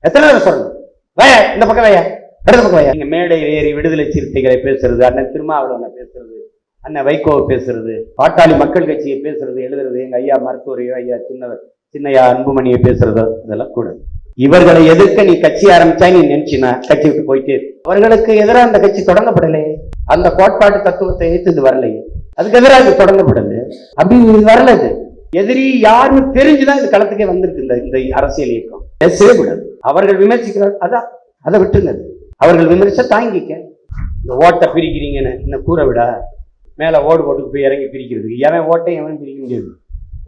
எத்தனை பேர் சொல்லணும்? வய இந்த பக்கம் வய, இடது பக்கம் வய. நீங்க மேடை ஏறி விடுதலை சிறுத்தைகளை பேசுறது, அண்ணன் திருமாவளவனை பேசுறது, அண்ணன் வைகோவை பேசுறது, பாட்டாளி மக்கள் கட்சியை பேசுறது, எழுதுறது, எங்க ஐயா மருத்துவரையோ ஐயா சின்னையா அன்புமணியை பேசுறதோ அதெல்லாம் கூடாது. இவர்களை எதிர்க்க நீ கட்சி ஆரம்பிச்சா நீ நினைச்சினா கட்சி விட்டு போயிட்டே. அவர்களுக்கு எதிராக அந்த கட்சி தொடங்கப்படலையே, அந்த கோட்பாட்டு தத்துவத்தை எதிர்த்து இது வரலையே, அதுக்கு எதிராக இது தொடங்கப்படல, அப்படி வரல. இது எதிரி யாருன்னு தெரிஞ்சுதான் இந்த களத்துக்கே வந்திருக்கு. இந்த அரசியல் இயக்கம் பேசவே கூடாது. அவர்கள் விமர்சிக்கிறார், அதான் அதை விட்டுங்க. அவர்கள் விமர்ச தாங்கிக்க. இந்த ஓட்டை பிரிக்கிறீங்கன்னு இந்த கூரை விடா மேல ஓடு போட்டு போய் இறங்கி பிரிக்கிறதுக்கு எவன் ஓட்டையும் எவன் பிரிக்க முடியாது.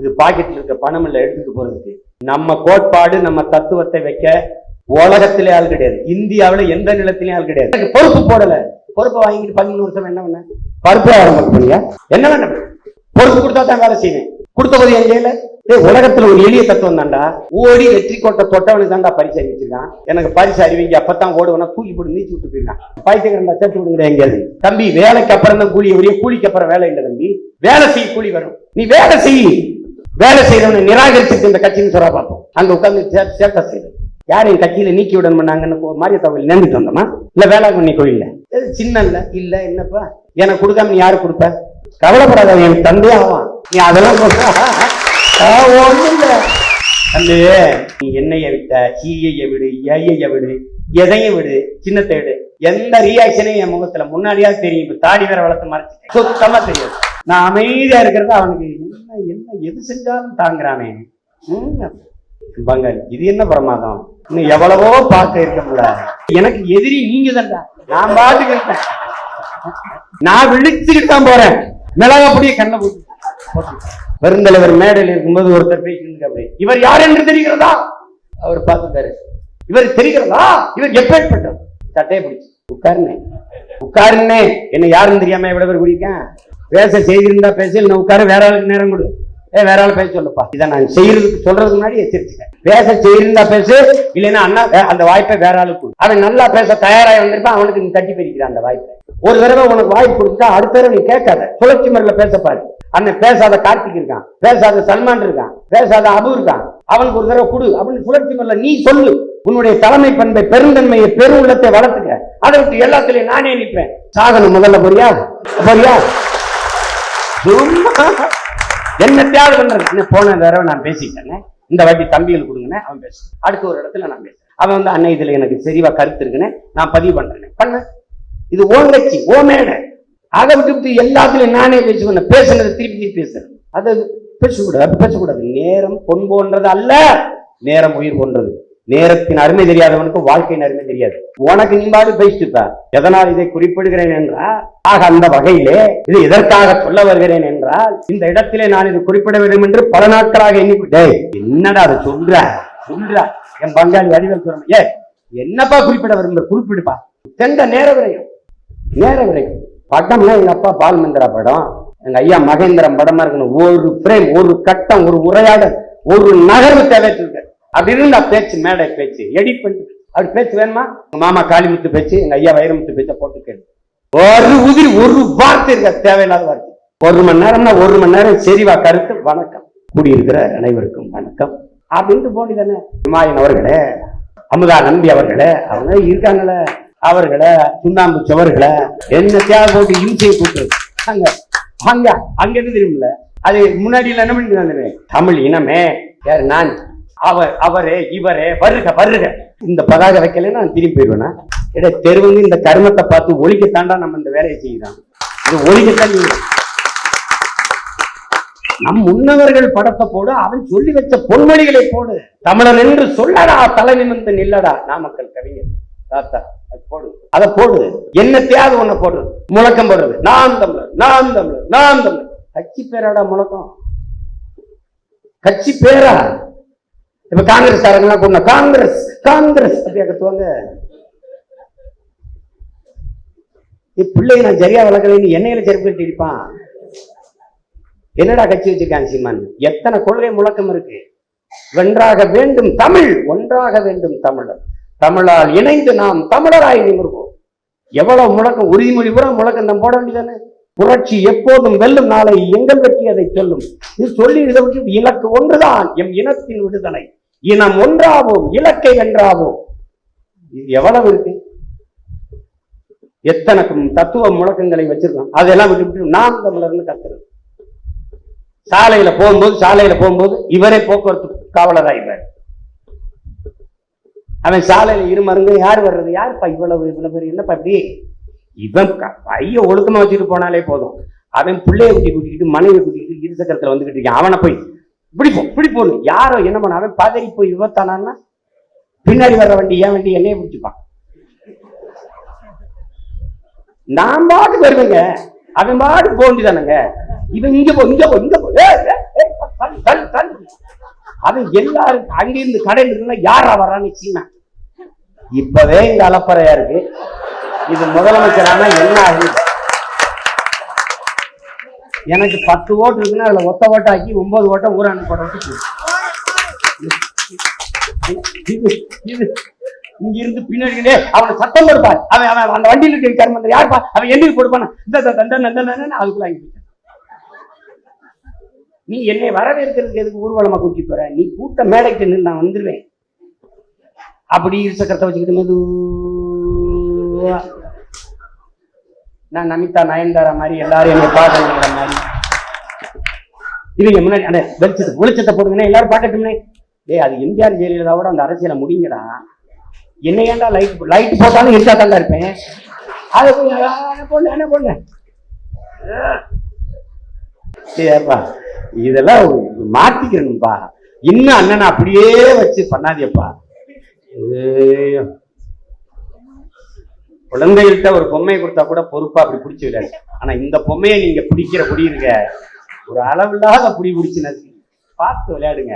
இது பாக்கெட்ல இருக்க பணம் இல்லை எடுத்துட்டு போறதுக்கு. நம்ம கோட்பாடு நம்ம தத்துவத்தை வைக்க உலகத்திலே ஆள் கிடையாது, இந்தியாவில எந்த நிலத்திலேயும் ஆள் கிடையாது. பொறுப்பு போடல, பொறுப்பை வாங்கிட்டு 11 வருஷம் என்ன பண்ண பருப்பு ஆரம்பம் பண்ணியா என்ன வேண பொறுப்பு கொடுத்தா தான் வேலை செய்வேன். கொடுத்த போது என் கையில உலகத்துல ஒரு எளிய தத்துவம் தாண்டா, ஓடி வெற்றி கோட்டை தொட்டவனுக்கு தாண்டா பரிசு அறிவிச்சிருக்கான். எனக்கு பரிசு அறிவிங்க அப்பதான் ஓடுவனா தூக்கி போட்டு நீச்சு விட்டு போயிருக்கான். பைத்தியக்காரன்டா சேர்த்து விடுங்க எங்கேயாவது. தம்பி வேலைக்கு அப்புறம் தான் கூலி வரைய, கூலிக்கு அப்புறம் வேலை இல்லை தம்பி. வேலை செய்ய கூலி வரும், நீ வேலை செய். வேலை செய்யறவனை நிராகரிச்சுட்டு இந்த கட்சின்னு சொல்ல பார்ப்போம். அங்க உட்கார்ந்து சேட்டை செய்யுது. யாரையும் கட்சியில நீக்கி விடணும்னாங்கன்னு மாரிய தகவல் நேர்ந்துட்டு வந்தோமா? இல்ல வேளாங்கண்ணி கோயில்ல சின்ன இல்ல இல்ல என்னப்பா எனக்கு கொடுக்காம நீ யாரு கொடுப்ப? கவலைப்படாத, எனக்கு தந்தையே ஆவான். நீ அதெல்லாம் ஒண்ணும் இல்ல தம்பி. நீ எண்ணெய விட்ட, சீயைய விடு, ஏய விடு, எதையும் விடு, சின்னத்தை விடு. எந்த ரியாக்ஷனையும் என் முகத்துல முன்னாடியாவது தெரியும். இப்ப தாடி வேற வளர்த்து மறைச்சிட்டேன், சுத்தமா தெரியாது. நான் அமைதியா இருக்கிறது அவனுக்கு என்ன என்ன எது செஞ்சாலும் தாங்குறானே. பங்காளி இது என்ன பிரமாதம், இன்னும் எவ்வளவோ பார்க்க இருக்க முடியாது. எனக்கு எதிரி நீங்க தான்டா. நான் பாட்டுக்கு இருக்கேன், நான் விழிச்சுக்கிட்டு தான் போறேன். மிளகா அப்படியே கண்ணை போட்டு பெருந்தலைவர் மேடையில் இருக்கும்போது ஒருத்தர் பேசிட்டு அப்படி, இவர் யார் என்று தெரிகிறதா? அவர் பார்த்துட்டாரு, இவர் தெரிகிறதா? இவர் எப்பேற்பட்ட சட்டையை பிடிச்சு உட்காருன்னே என்ன யாருன்னு தெரியாம எவ்வளவு பேர் குடிக்கேன். பேச செய்திருந்தா பேச, இல்ல உட்காரு வேற ஆளுக்கு நேரம் கொடு, வேற ஆள் பேச சொல்லுப்பா. இதை நான் செய்யறதுக்கு சொல்றதுக்கு முன்னாடி எச்சரிச்சுட்டேன். பேச செய்திருந்தா பேசு, இல்லைன்னா அண்ணா அந்த வாய்ப்பை வேற ஆளுக்கு. அவன் நல்லா பேச தயாராகி வந்திருப்பான், அவனுக்கு நீ தட்டி பிரிக்கிறான் அந்த வாய்ப்பை. ஒரு தடவை உனக்கு வாய்ப்பு கொடுத்தா அடுத்த தடவை நீ கேட்காத, சுழற்சி முறையில பேசப்பாரு. அண்ணன் பேசாத கார்த்திக் இருக்கான், பேசாத சல்மான் இருக்கான், பேசாத அபு இருக்கான், அவனுக்கு ஒரு தடவை கொடு அப்படின்னு சுழற்சி முறையில நீ சொல்லு. உன்னுடைய தலைமை பண்பை, பெருந்தன்மையை, பெரு உள்ளத்தை வளர்த்துக்க. அதை விட்டு எல்லாத்திலையும் நானே நிற்பேன். சாகணும் முதல்ல போறியா போறியா? என்ன தியாகம் பண்றது? போன தடவை நான் பேசிட்டேன், இந்த வாட்டி தம்பிகள் கொடுங்கன்னு அவன் பேச. அடுத்த ஒரு இடத்துல நான் பேசுறேன், அவன் வந்து அண்ணன் இதுல எனக்கு சரிவா கருத்து இருக்குன்னு நான் பதிவு பண்றேன். பண்ண இது ஓன் கட்சி ஓ மேடை. அதை விட்டு எல்லாத்துலயும் நானே பேசுவேன். பேசுனது திருப்பி பேசுறேன், அதை பேசக்கூடாது. பேசக்கூடாது. நேரம் பொன் போன்றது அல்ல, நேரம் உயிர் போன்றது. நேரத்தின் அருமை தெரியாதவனுக்கு வாழ்க்கையின் அருமை தெரியாது. உனக்கு நீம்பாடு பேசிட்டுப்ப. எதனால் இதை குறிப்பிடுகிறேன் என்றால், அந்த வகையிலே இது எதற்காக சொல்ல வருகிறேன் என்றால், இந்த இடத்திலே நான் இது குறிப்பிட வேண்டும் என்று பல நாட்களாக எண்ணிவிட்டேன். என்னடா அதை சொல்ற என் பங்காளி வடிவல் சொல்ற, என்னப்பா குறிப்பிட விரும்ப குறிப்பிடுப்பா. சென்ற நேர விரையும் படம்னா எங்க அப்பா பால்மந்திரா படம், எங்க ஐயா மகேந்திரம் படமா இருக்கணும். ஒரு பிரேம், ஒரு கட்டம், ஒரு உரையாடல், ஒரு நகர்வு தேவையிருக்கு. அப்படி இருந்தா பேச்சு, மேடை பேச்சு எடிட் பண்ணிட்டு அப்படி பேச்சு வேணுமா? மாமா காளிமுத்து பேச்சு, எங்க ஐயா வைரமுத்து பேச்ச போட்டு கேட்டு ஒரு உதிரி ஒரு வார்த்தை இருக்க, தேவையில்லாத வார்த்தை. 1 மணி நேரம்னா 1 மணி நேரம் சரிவா கருத்து. வணக்கம், கூடியிருக்கிற அனைவருக்கும் வணக்கம் அப்படின்ட்டு போனிதானே. மாயன் அவர்களே, அமுதா நம்பி அவர்களே, அவங்க இருக்காங்கள, அவர்களை சுண்ணாம்பு சுவர்களை என்ன தியாக போட்டு இம்சையை கூட்டுறது. அங்க அங்க அங்க இருந்து தெரியுமில்ல, அது முன்னாடி என்ன பண்ணி தமிழ் இனமே யாரு, நான் அவரே இவரே வருக இந்த பதாக வைக்கலன்னா நான் திரும்பி போயிடுவேனா? தெருவுங்க இந்த கருமத்தை பார்த்து ஒழிக்கத்தாண்டா நம்ம இந்த வேலையை செய்யலாம். இது ஒழிக்கத்தான். நம் முன்னவர்கள் படத்தை போடு, அவன் சொல்லி வச்ச பொன்மொழிகளை போடு. தமிழன் என்று சொல்லடா, தலை நிமிர்ந்து நில்லடா. நாமக்கல் கவிஞர் தாத்தா போடு, அதை போடு. என்ன தியாகம் ஒண்ணு போடு. முழக்கம் போடுறது நான் தமிழர், நான் தமிழர், நான் தமிழர். கட்சி பேராடா முழக்கம், கட்சி பேரா? இப்ப காங்கிரஸ் காரங்கெல்லாம் கூட காங்கிரஸ் காங்கிரஸ் அப்படியே கத்துவாங்க. பிள்ளைங்க நான் சரியா வளர்க்கலன்னு எண்ணெயில செருப்பு கட்டி இருப்பான். என்னடா கட்சி வச்சிருக்காங்க சீமான்? எத்தனை கொள்கை முழக்கம் இருக்கு. வென்றாக வேண்டும் தமிழ், ஒன்றாக வேண்டும் தமிழர், தமிழால் இணைந்து நாம் தமிழராய் நிமிர்வோம். எவ்வளவு முழக்கம், உறுதிமொழி பூரா முழக்கம் நம்ம போட வேண்டியதானே. புரட்சி எப்போதும் வெல்லும், நாளை எங்கள் வெற்றி அதை சொல்லும். இது சொல்லி இலக்கு ஒன்றுதான், எம் இனத்தின் விடுதலை. இனம் ஒன்றாவோம், இலக்கை வென்றாவோம். எவ்வளவு இருக்கு, எத்தனை தத்துவ முழக்கங்களை வச்சிருக்கோம். அதெல்லாம் விட்டு நாம் தமிழர்னு கத்துறது. சாலையில போகும்போது இவரே போக்குவரத்து காவலராயிடுறாரு. அவன் சாலையில இருமருங்க யார் வர்றது, யாருப்பா இவ்வளவு பேர், என்னப்பா இப்படி, இவன் பைய ஒழுக்கமா வச்சுட்டு போனாலே போதும். அவன் பிள்ளைய கூட்டிக்கிட்டு மனைவி கூட்டிக்கிட்டு இருசக்கரத்துல வந்துகிட்டு இருக்கான். அவனை போய் இப்படி போடணும். யாரோ என்ன பண்ண, அவன் பதறி போய் விபத்தானான்னா பின்னாடி வர்ற வண்டி ஏன் வண்டி என்னைய பிடிச்சிப்பான். நான் பாட்டு வருவேங்க, அவன் பாட்டு போக வேண்டியதானுங்க. இவன் இங்க போ அவன் எல்லாரும் அங்கிருந்து கடையில் இருந்தா யாரா வரான்னு சீனா. இப்பவே இங்க அலப்பறையா இருக்கு. இது முதலமைச்சரானா என்ன ஆகுது? எனக்கு 10 ஓட்டு இருக்குன்னா அதுல ஒத்த ஓட்டாக்கி 9 ஓட்டம் ஊராணி போடுறதுக்கு இங்க இருந்து பின்னாடி அவனை சத்தம் கொடுப்பார். அவன் அந்த வண்டியில் இருக்க கர்மந்தர் யாருப்பா, அவன் எண்ணி கொடுப்பான அதுக்குள்ள நீ என்னை வரவேற்கிறதுக்கு எதுக்கு ஊர்வலமா கூட்டி போற, நீ கூட்ட மேடைக்கு நின்று நான் வந்துருவேன். அப்படி இருசக்கரத்தை வச்சுக்கிட்டு மெதுவா நான் நமிதா நயன்தாரா மாதிரி எல்லாரும் என்னை பாடுற மாதிரி இவங்க முன்னாடி அந்த வெளிச்சத்தை போடுங்கன்னா எல்லாரும் பாக்கட்டுமே. அது எம்ஜிஆர் ஜெயலலிதாவோட அந்த அரசியலை முடிங்கடா. என்ன ஏன்டா லைட் போட்டாலும் இருக்கா தாண்டா இருப்பேன். அதை பொண்ணு ஏப்பா இதெல்லாம் மாத்திக்கணும்பா. இன்னும் அண்ணனை அப்படியே வச்சு பண்ணாதியப்பா. குழந்தைகள்கிட்ட ஒரு பொம்மையை கொடுத்தா கூட பொறுப்பா அப்படி பிடிச்சி விடாது. ஆனா இந்த பொம்மையை நீங்க பிடிக்கிற இருக்க ஒரு அளவில்லாத பிடிச்சு பார்த்து விளையாடுங்க.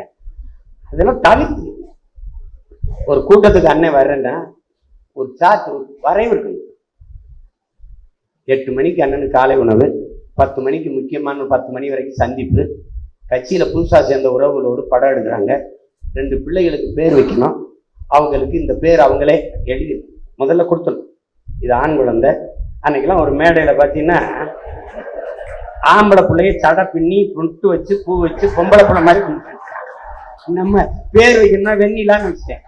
அதெல்லாம் தவிர்த்து ஒரு கூட்டத்துக்கு அண்ணன் வர்றேன்னா ஒரு சார்ட் வரைவு இருக்கு. 8 மணிக்கு அண்ணனுக்கு காலை உணவு, 10 மணிக்கு முக்கியமான 10 மணி வரைக்கும் சந்திப்பு, கட்சியில புதுசா சேர்ந்த உறவுகளோடு படம் எடுக்கிறாங்க. 2 பிள்ளைகளுக்கு பேர் வைக்கணும். அவங்களுக்கு இந்த பேர் அவங்களே எழுதி முதல்ல கொடுத்தணும். இது ஆண் குழந்தை. அன்னைக்கெல்லாம் ஒரு மேடையில பாத்தீங்கன்னா ஆம்பளை பிள்ளைய சடை பின்னி பொட்டு வச்சு பூ வச்சு பொம்பளை பிள்ளை மாதிரி நம்ம பேர் வைக்கணும்னா வெண்ணிலான்னு வச்சுட்டேன்.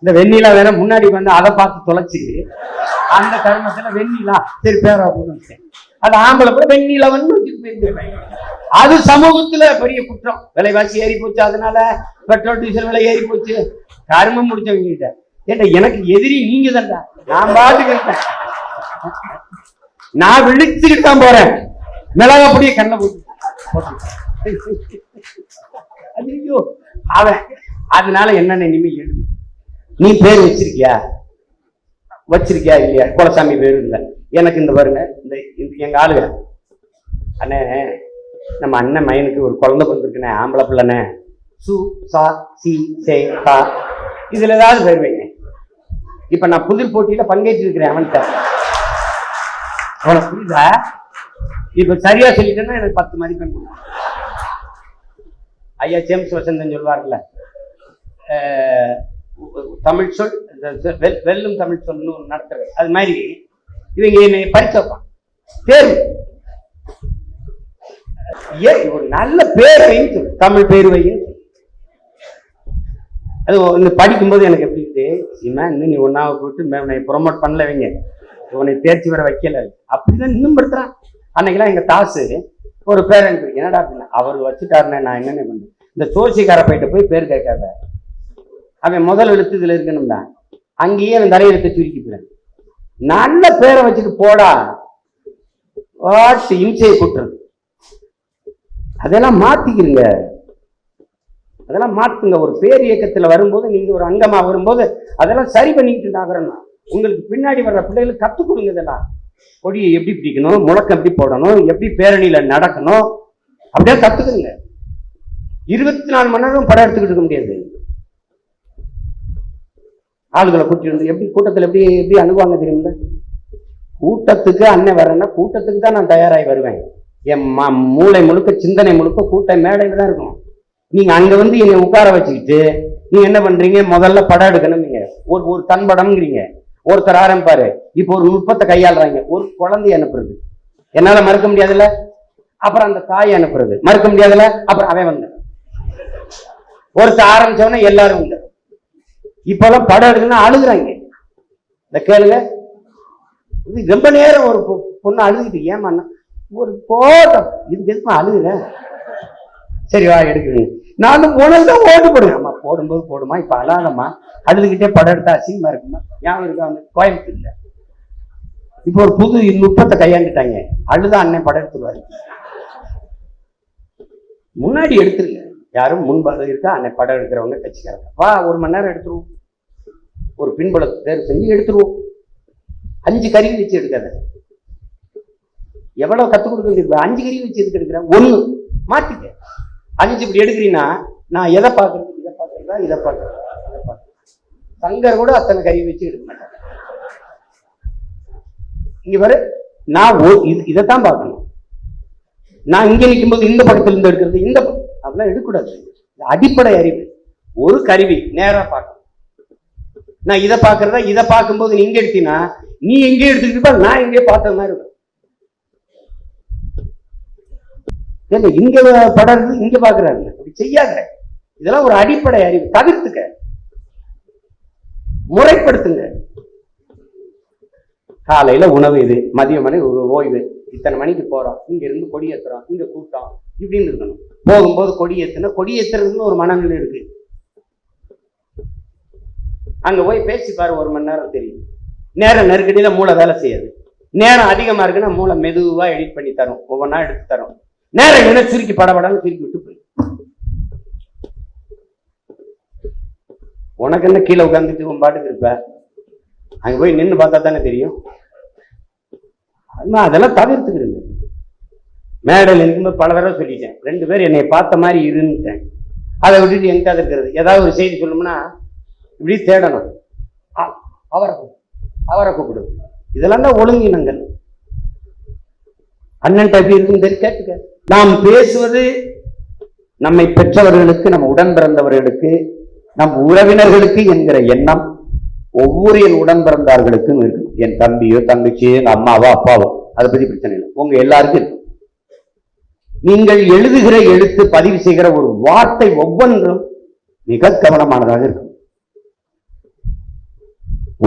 இந்த வெண்ணிலா வேற முன்னாடி வந்து அதை பார்த்து தொலைச்சு அந்த கருமத்துல வெண்ணிலா சரி பேரா வச்சேன். அது ஆம்பளை கூட வெண்ணிலவன்னு வச்சுட்டு அது சமூகத்துல பெரிய குற்றம். விலைவாசி ஏறி போச்சு, அதனால பெட்ரோல் டீசல் விலை ஏறி போச்சு. கருமம் முடிச்சவங்க கிட்ட ஏன்டா எனக்கு எதிரி நீங்க தான்டா. நான் பாட்டுக்கிட்டேன், நான் விழிச்சுக்கிட்டு தான் போறேன். மிளகா அப்படியே கண்ணை போட்டு ஐயோ அவன். அதனால என்னென்ன இனிமே எழுது, நீ பேர் வச்சிருக்கியா இல்லையா? குலசாமி பேரு இல்லை எனக்கு. இந்த பாருங்க, இந்த எங்க ஆளுங்க அண்ணே, நம்ம அண்ணன் மயனுக்கு ஒரு குழந்தை பிறந்திருக்குண்ணே, ஆம்பளை பிள்ளைண்ணே, சு சா சி சே கா, இதுல ஏதாவது பேர் வைங்க. இப்ப நான் புதிர் போட்டியில பங்கேற்று இருக்கிறேன். அவன்கிட்ட அவனை புரியுதா? இப்ப சரியா சொல்லிட்டேன்னா எனக்கு 10 மதிப்பெண். ஐயா ஜேம்ஸ் வசந்தன் சொல்வார்ல, தமிழ் சொல் வெல்லும் தமிழ் சொல்லு நடத்துறது. அது மாதிரி இவங்க என்னை பரிசு வைப்பான். தேர்வு ஒரு நல்ல பேர் வைன்னு சொல்லு, தமிழ் பேர் வைன்னு. அது படிக்கும்போது எனக்கு எப்படி இருக்கு, இன்னும் நீ ஒன்னாவை போட்டு ப்ரொமோட் பண்ணல, வைங்க உன்னை தேர்ச்சி வர வைக்கல, அப்படிதான் இன்னும் படுத்துறான். அன்னைக்கெல்லாம் எங்க தாசு ஒரு பேரண்ட் என்னடா அப்படின்னா, அவர் வச்சுட்டாருன்னு நான் என்னென்ன பண்றேன். இந்த சோசிக்கார போயிட்டு போய் பேர் கேட்காத, அவன் முதல் எழுத்து இதுல இருக்கணும்டா, அங்கேயே அவன் தலையெழுத்தை சுருக்கி போறேன். நல்ல பேரை வச்சுட்டு போடா, இம்சையை கூட்டுறது. அதெல்லாம் மாத்திக்கிறீங்க, அதெல்லாம் மாத்துங்க. ஒரு பேர் இயக்கத்துல வரும்போது, நீங்க ஒரு அங்கமா வரும்போது அதெல்லாம் சரி பண்ணிக்கிட்டு நகரணும். உங்களுக்கு பின்னாடி வர்ற பிள்ளைகளுக்கு கத்துக் கொடுங்க. இதெல்லாம் கொடியை எப்படி பிடிக்கணும், முழக்கம் எப்படி போடணும், எப்படி பேரணியில நடக்கணும், அப்படியே கத்துக்குங்க. 24 மணி நேரம் படம் எடுத்துக்கிட்டு இருக்க முடியாது. ஆளுகளை கூட்டி வந்து எப்படி கூட்டத்தில் எப்படி எப்படி அணுகுவாங்க தெரியுமில்ல? கூட்டத்துக்கு அண்ணன் வரேன்னா கூட்டத்துக்கு தான் நான் தயாராகி வருவேன். என் மூளை முழுக்க சிந்தனை முழுக்க கூட்ட மேடையில தான் இருக்கும். நீங்க அங்க வந்து என்னை உட்கார வச்சுக்கிட்டு நீங்க என்ன பண்றீங்க, முதல்ல படம் எடுக்கணும். நீங்க ஒரு தன் படம்ங்கிறீங்க, ஒருத்தர் ஆரம்பிப்பாரு. இப்போ ஒரு நுட்பத்தை கையாளுறாங்க. ஒரு குழந்தைய அனுப்புறது என்னால மறுக்க முடியாதுல்ல, அப்புறம் அந்த தாயை அனுப்புறது மறுக்க முடியாதுல்ல, அப்புறம் அவன் வந்து ஒருத்த ஆரம்பிச்சவன எல்லாரும் உண்டு. இப்பெல்லாம் படம் எடுக்கணும்னா அழுகுறாங்க. இந்த கேளுங்க, ரொம்ப நேரம் ஒரு பொண்ணு அழுதுகிட்டு ஏமாண்ணா ஒரு போட்டோம் இதுக்கு எதுக்கு அழுகுற, சரி வா எடுக்கிறீங்க. நானும் போனதுதான் ஓட்டு போடுவேன். அம்மா போடும்போது போடுமா, இப்ப அழாதம்மா, அழுதுகிட்டே படம் எடுத்தா அசிங்கமா இருக்குமா. ஞாபகம் இருக்கா வந்து கோயம்புத்தூர்ல இப்போ ஒரு புது நுட்பத்தை கையாண்டுட்டாங்க. அழுதா அண்ணன் படம் எடுத்துருவாரு. முன்னாடி எடுத்துருங்க, யாரும் முன்பாக இருக்கா அண்ணன் படம் எடுக்கிறவங்க கட்சிக்காரங்க வா 1 மணி நேரம் எடுத்துருவோம், ஒரு பின்புலத்தை தேர்வு செஞ்சு எடுத்துருவோம். 5 கருவி வச்சு எடுக்காத, எவ்வளவு கத்துக் கொடுக்க வேண்டியது. 5 கருவி வச்சு எதுக்கு எடுக்கிறேன், 1 மாத்திக்க. 5 இப்படி எடுக்கிறீங்கன்னா நான் எதை பார்க்கறது, இதை பார்க்கறதா இதை பார்க்கறதா இதை பார்க்கறது. சங்கர் கூட அத்தனை கருவி வச்சு எடுக்க மாட்டேன். இங்க பாரு, நான் இதைத்தான் பார்க்கணும். நான் இங்க நிற்கும் போது இந்த பக்கத்துல இருந்து எடுக்கிறது, இந்த அப்படிலாம் எடுக்கக்கூடாது. அடிப்படை அறிவு. ஒரு கருவி நேரா பார்க்கணும். நான் இதை பார்க்கறதா, இதை பார்க்கும்போது நீ இங்க எடுத்தீங்கன்னா நீ எங்கே எடுத்துக்கிட்டு நான் எங்கேயே பார்த்த மாதிரி இருக்கும். இங்க படம் இங்க பாக்குறாங்க, அப்படி செய்யாத. இதெல்லாம் ஒரு அடிப்படை அறிவு. தவிர்த்துக்க, முறைப்படுத்துங்க. காலையில உணவு இது, மதிய மணி ஓய்வு, இத்தனை மணிக்கு போறோம், இங்க இருந்து கொடி ஏத்துறோம், இங்க கூட்டம், இப்படின்னு இருக்கணும். போகும்போது கொடி ஏத்துனா கொடி ஏத்துறதுன்னு ஒரு மனநிலை இருக்கு. அங்க போய் பேசி பாரு, 1 மணி நேரம் தெரியும். நேரம் நெருக்கடியில மூளை வேலை செய்யாது. நேரம் அதிகமா இருக்குன்னா மூளை மெதுவா எடிட் பண்ணி தரும், ஒவ்வொன்றா எடுத்து தரும். நேரம் என்ன சுருக்கி படப்படான்னு சுருக்கி விட்டு போய் உனக்கு என்ன கீழே உட்காந்துட்டு உன் பாட்டுக்கு இருப்ப. அங்க போய் நின்று பார்த்தா தானே தெரியும். அதெல்லாம் தவிர்த்துக்கிறேங்க. மேடையில் இருக்கும்போது பல தடவை சொல்லிட்டேன், 2 பேர் என்னை பார்த்த மாதிரி இருந்துட்டேன். அதை விட்டுட்டு எங்கிட்ட இருக்கிறது. ஏதாவது ஒரு செய்தி சொல்லணும்னா இப்படி தேடணும், அவரை கூப்பிடு. இதெல்லாம் தான் ஒழுங்கினங்கள். அண்ணன் எப்படி இருக்குன்னு கேட்டுக்க. நாம் பேசுவது நம்மை பெற்றவர்களுக்கு, நம்ம உடன் பிறந்தவர்களுக்கு, நம் உறவினர்களுக்கு என்கிற எண்ணம் ஒவ்வொரு என் உடன் பிறந்தார்களுக்கும் இருக்கு. என் தம்பியோ தங்கச்சியோ எங்க அம்மாவோ அப்பாவோ அதை பத்தி பிரச்சனை இல்லை, உங்க எல்லாருக்கும் இருக்கு. நீங்கள் எழுதுகிற எழுத்து, பதிவு செய்கிற ஒரு வார்த்தை ஒவ்வொன்றும் மிக கவனமானதாக இருக்கும்.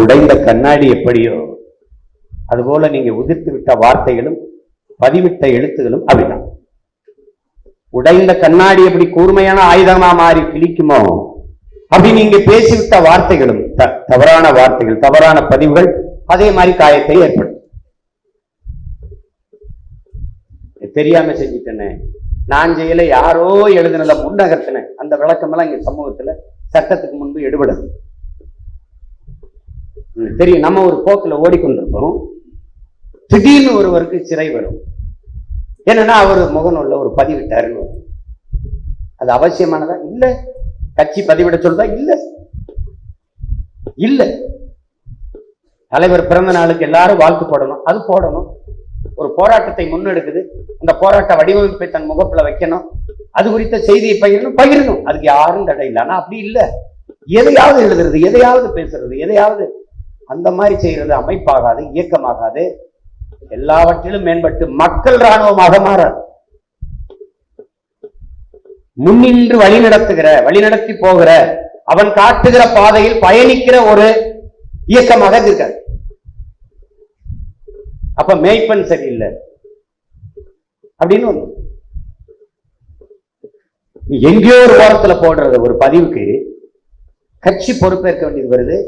உடைந்த கண்ணாடி எப்படியோ அதுபோல நீங்க உதிர்த்து விட்ட வார்த்தைகளும் பதிவிட்ட எழுத்துகளும் அப்படிதான். உடைந்த கண்ணாடி எப்படி கூர்மையான ஆயுதமா மாறி கிழிக்குமோ, அப்படி நீங்க பேசிவிட்ட வார்த்தைகளும், தவறான வார்த்தைகள், தவறான பதிவுகள் அதே மாதிரி காயத்தை ஏற்படும். தெரியாம செஞ்சுட்டேனே, நான் செய்யல, யாரோ எழுதுனத முன்னகர்த்தின, அந்த விளக்கம் எல்லாம் இங்க சமூகத்துல சட்டத்துக்கு முன்பு எடுபடும். தெரியும், நம்ம ஒரு போக்குல ஓடிக்கொண்டிருப்போம். திடீர்னு ஒருவருக்கு சிறை வரும். என்னன்னா அவர் முகநூல்ல ஒரு பதிவிட்டாருன்னு. அது அவசியமானதா? இல்ல. கட்சி பதிவிட சொல்றதா? இல்ல இல்ல. தலைவர் பிறந்த நாளுக்கு எல்லாரும் வாழ்த்து போடணும், அது போடணும். ஒரு போராட்டத்தை முன்னெடுக்குது, அந்த போராட்ட வடிவமைப்பை தன் முகப்புல வைக்கணும், அது குறித்த செய்தியை பகிரணும். அதுக்கு யாரும் தடை இல்லை. ஆனா அப்படி இல்லை. எதையாவது எழுதுறது, எதையாவது பேசுறது, எதையாவது அந்த மாதிரி செய்யறது அமைப்பாகாது, இயக்கமாகாது. எல்லாவற்றிலும் மேம்பட்டு மக்கள் இராணுவமாக மாற முன்னின்று வழிநடத்தி போகிற, அவன் காட்டுகிற பாதையில் பயணிக்கிற ஒரு இயக்கமாக இருக்காது. அப்ப மேய்ப்பன் சரியில்லை அப்படின்னு ஒண்ணு. எங்கேயோ ஒரு வாரத்துல போடுறது ஒரு பதிவுக்கு கட்சி பொறுப்பேற்க வேண்டியது வருது.